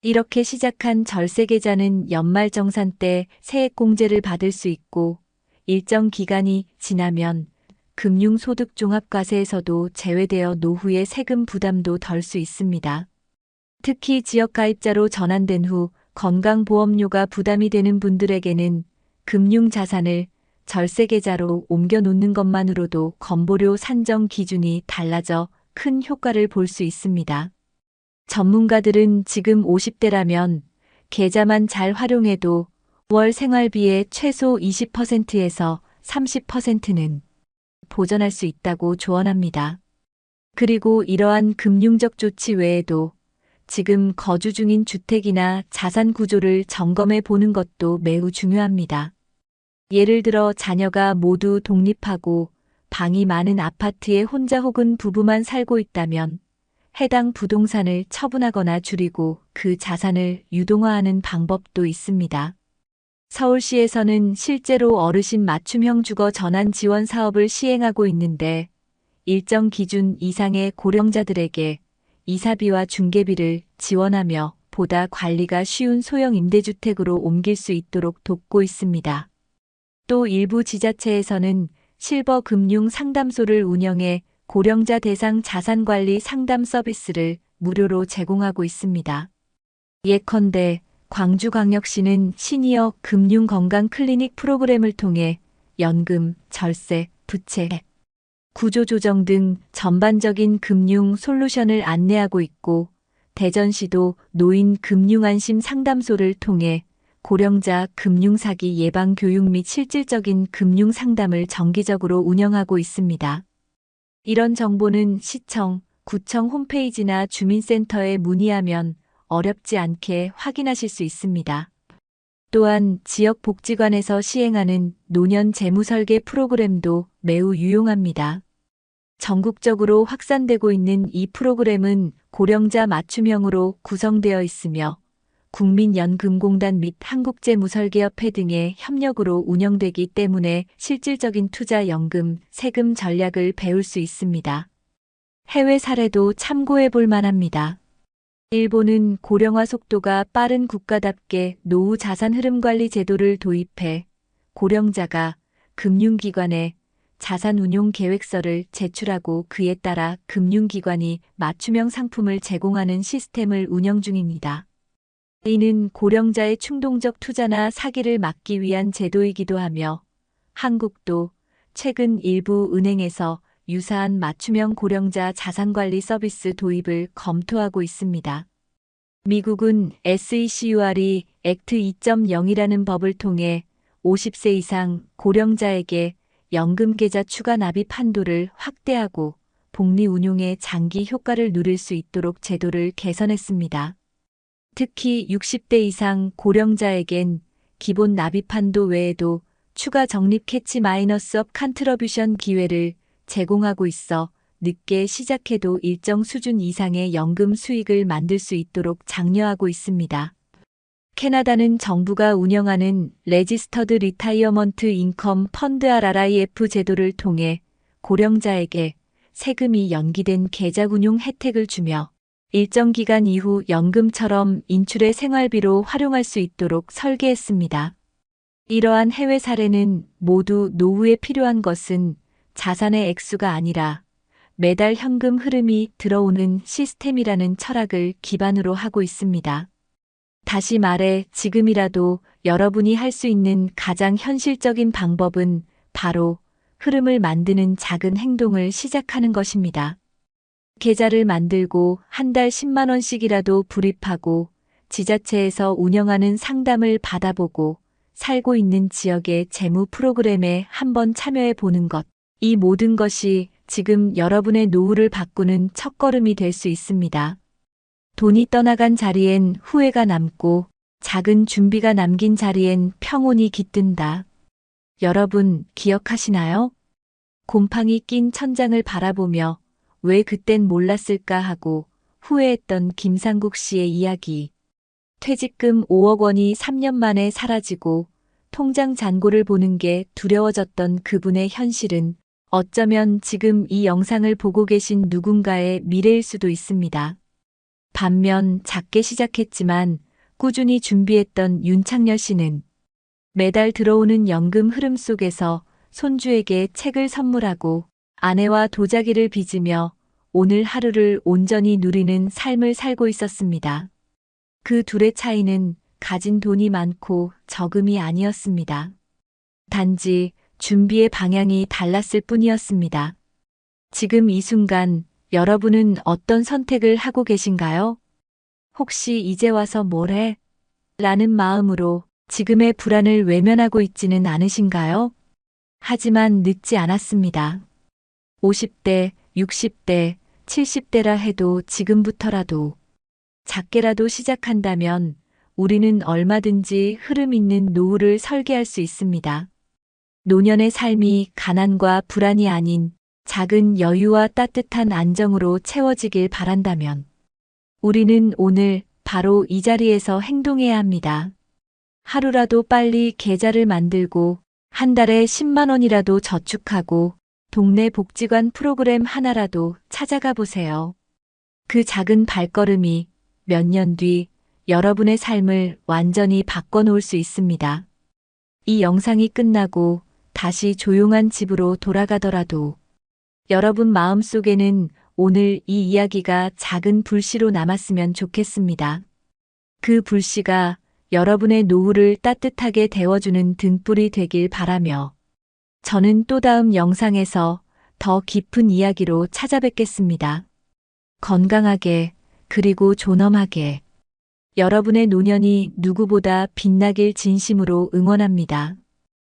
이렇게 시작한 절세계좌는 연말정산 때 세액공제를 받을 수 있고 일정 기간이 지나면 금융소득종합과세에서도 제외되어 노후의 세금 부담도 덜 수 있습니다. 특히 지역가입자로 전환된 후 건강보험료가 부담이 되는 분들에게는 금융자산을 절세계좌로 옮겨 놓는 것만으로도 건보료 산정 기준이 달라져 큰 효과를 볼 수 있습니다. 전문가들은 지금 50대라면 계좌만 잘 활용해도 월 생활비의 최소 20%에서 30%는 보전할 수 있다고 조언합니다. 그리고 이러한 금융적 조치 외에도 지금 거주 중인 주택이나 자산 구조를 점검해 보는 것도 매우 중요합니다. 예를 들어 자녀가 모두 독립하고 방이 많은 아파트에 혼자 혹은 부부만 살고 있다면 해당 부동산을 처분하거나 줄이고 그 자산을 유동화하는 방법도 있습니다. 서울시에서는 실제로 어르신 맞춤형 주거 전환 지원 사업을 시행하고 있는데 일정 기준 이상의 고령자들에게 이사비와 중개비를 지원하며 보다 관리가 쉬운 소형 임대주택으로 옮길 수 있도록 돕고 있습니다. 또 일부 지자체에서는 실버 금융 상담소를 운영해 고령자 대상 자산관리 상담 서비스를 무료로 제공하고 있습니다. 예컨대 광주광역시는 시니어 금융건강 클리닉 프로그램을 통해 연금, 절세, 부채, 구조조정 등 전반적인 금융 솔루션을 안내하고 있고 대전시도 노인 금융안심 상담소를 통해 고령자 금융사기 예방 교육 및 실질적인 금융 상담을 정기적으로 운영하고 있습니다. 이런 정보는 시청, 구청 홈페이지나 주민센터에 문의하면 어렵지 않게 확인하실 수 있습니다. 또한 지역복지관에서 시행하는 노년 재무설계 프로그램도 매우 유용합니다. 전국적으로 확산되고 있는 이 프로그램은 고령자 맞춤형으로 구성되어 있으며 국민연금공단 및 한국재무설계협회 등의 협력으로 운영되기 때문에 실질적인 투자 연금, 세금 전략을 배울 수 있습니다. 해외 사례도 참고해 볼 만합니다. 일본은 고령화 속도가 빠른 국가답게 노후 자산 흐름 관리 제도를 도입해 고령자가 금융기관에 자산 운용 계획서를 제출하고 그에 따라 금융기관이 맞춤형 상품을 제공하는 시스템을 운영 중입니다. 이는 고령자의 충동적 투자나 사기를 막기 위한 제도이기도 하며 한국도 최근 일부 은행에서 유사한 맞춤형 고령자 자산관리 서비스 도입을 검토하고 있습니다. 미국은 SECUR이 액트 2.0이라는 법을 통해 50세 이상 고령자에게 연금 계좌 추가 납입 한도를 확대하고 복리 운용의 장기 효과를 누릴 수 있도록 제도를 개선했습니다. 특히 60대 이상 고령자에겐 기본 납입 한도 외에도 추가 적립 캐치 마이너스업 컨트러뷰션 기회를 제공하고 있어 늦게 시작해도 일정 수준 이상의 연금 수익을 만들 수 있도록 장려하고 있습니다. 캐나다는 정부가 운영하는 레지스터드 리타이어먼트 인컴 펀드 RRIF 제도를 통해 고령자에게 세금이 연기된 계좌 운용 혜택을 주며 일정 기간 이후 연금처럼 인출의 생활비로 활용할 수 있도록 설계했습니다. 이러한 해외 사례는 모두 노후에 필요한 것은 자산의 액수가 아니라 매달 현금 흐름이 들어오는 시스템이라는 철학을 기반으로 하고 있습니다. 다시 말해 지금이라도 여러분이 할 수 있는 가장 현실적인 방법은 바로 흐름을 만드는 작은 행동을 시작하는 것입니다. 계좌를 만들고 한 달 10만 원씩이라도 불입하고 지자체에서 운영하는 상담을 받아보고 살고 있는 지역의 재무 프로그램에 한번 참여해 보는 것. 이 모든 것이 지금 여러분의 노후를 바꾸는 첫걸음이 될 수 있습니다. 돈이 떠나간 자리엔 후회가 남고 작은 준비가 남긴 자리엔 평온이 깃든다. 여러분 기억하시나요? 곰팡이 낀 천장을 바라보며 왜 그땐 몰랐을까 하고 후회했던 김상국 씨의 이야기. 퇴직금 5억 원이 3년 만에 사라지고 통장 잔고를 보는 게 두려워졌던 그분의 현실은 어쩌면 지금 이 영상을 보고 계신 누군가의 미래일 수도 있습니다. 반면 작게 시작했지만 꾸준히 준비했던 윤창열 씨는 매달 들어오는 연금 흐름 속에서 손주에게 책을 선물하고 아내와 도자기를 빚으며 오늘 하루를 온전히 누리는 삶을 살고 있었습니다. 그 둘의 차이는 가진 돈이 많고 적음이 아니었습니다. 단지 준비의 방향이 달랐을 뿐이었습니다. 지금 이 순간 여러분은 어떤 선택을 하고 계신가요? 혹시 이제 와서 뭘 해? 라는 마음으로 지금의 불안을 외면하고 있지는 않으신가요? 하지만 늦지 않았습니다. 50대, 60대, 70대라 해도 지금부터라도 작게라도 시작한다면 우리는 얼마든지 흐름 있는 노후를 설계할 수 있습니다. 노년의 삶이 가난과 불안이 아닌 작은 여유와 따뜻한 안정으로 채워지길 바란다면 우리는 오늘 바로 이 자리에서 행동해야 합니다. 하루라도 빨리 계좌를 만들고 한 달에 10만 원이라도 저축하고 동네 복지관 프로그램 하나라도 찾아가 보세요. 그 작은 발걸음이 몇 년 뒤 여러분의 삶을 완전히 바꿔놓을 수 있습니다. 이 영상이 끝나고 다시 조용한 집으로 돌아가더라도 여러분 마음속에는 오늘 이 이야기가 작은 불씨로 남았으면 좋겠습니다. 그 불씨가 여러분의 노후를 따뜻하게 데워주는 등불이 되길 바라며 저는 또 다음 영상에서 더 깊은 이야기로 찾아뵙겠습니다. 건강하게 그리고 존엄하게 여러분의 노년이 누구보다 빛나길 진심으로 응원합니다.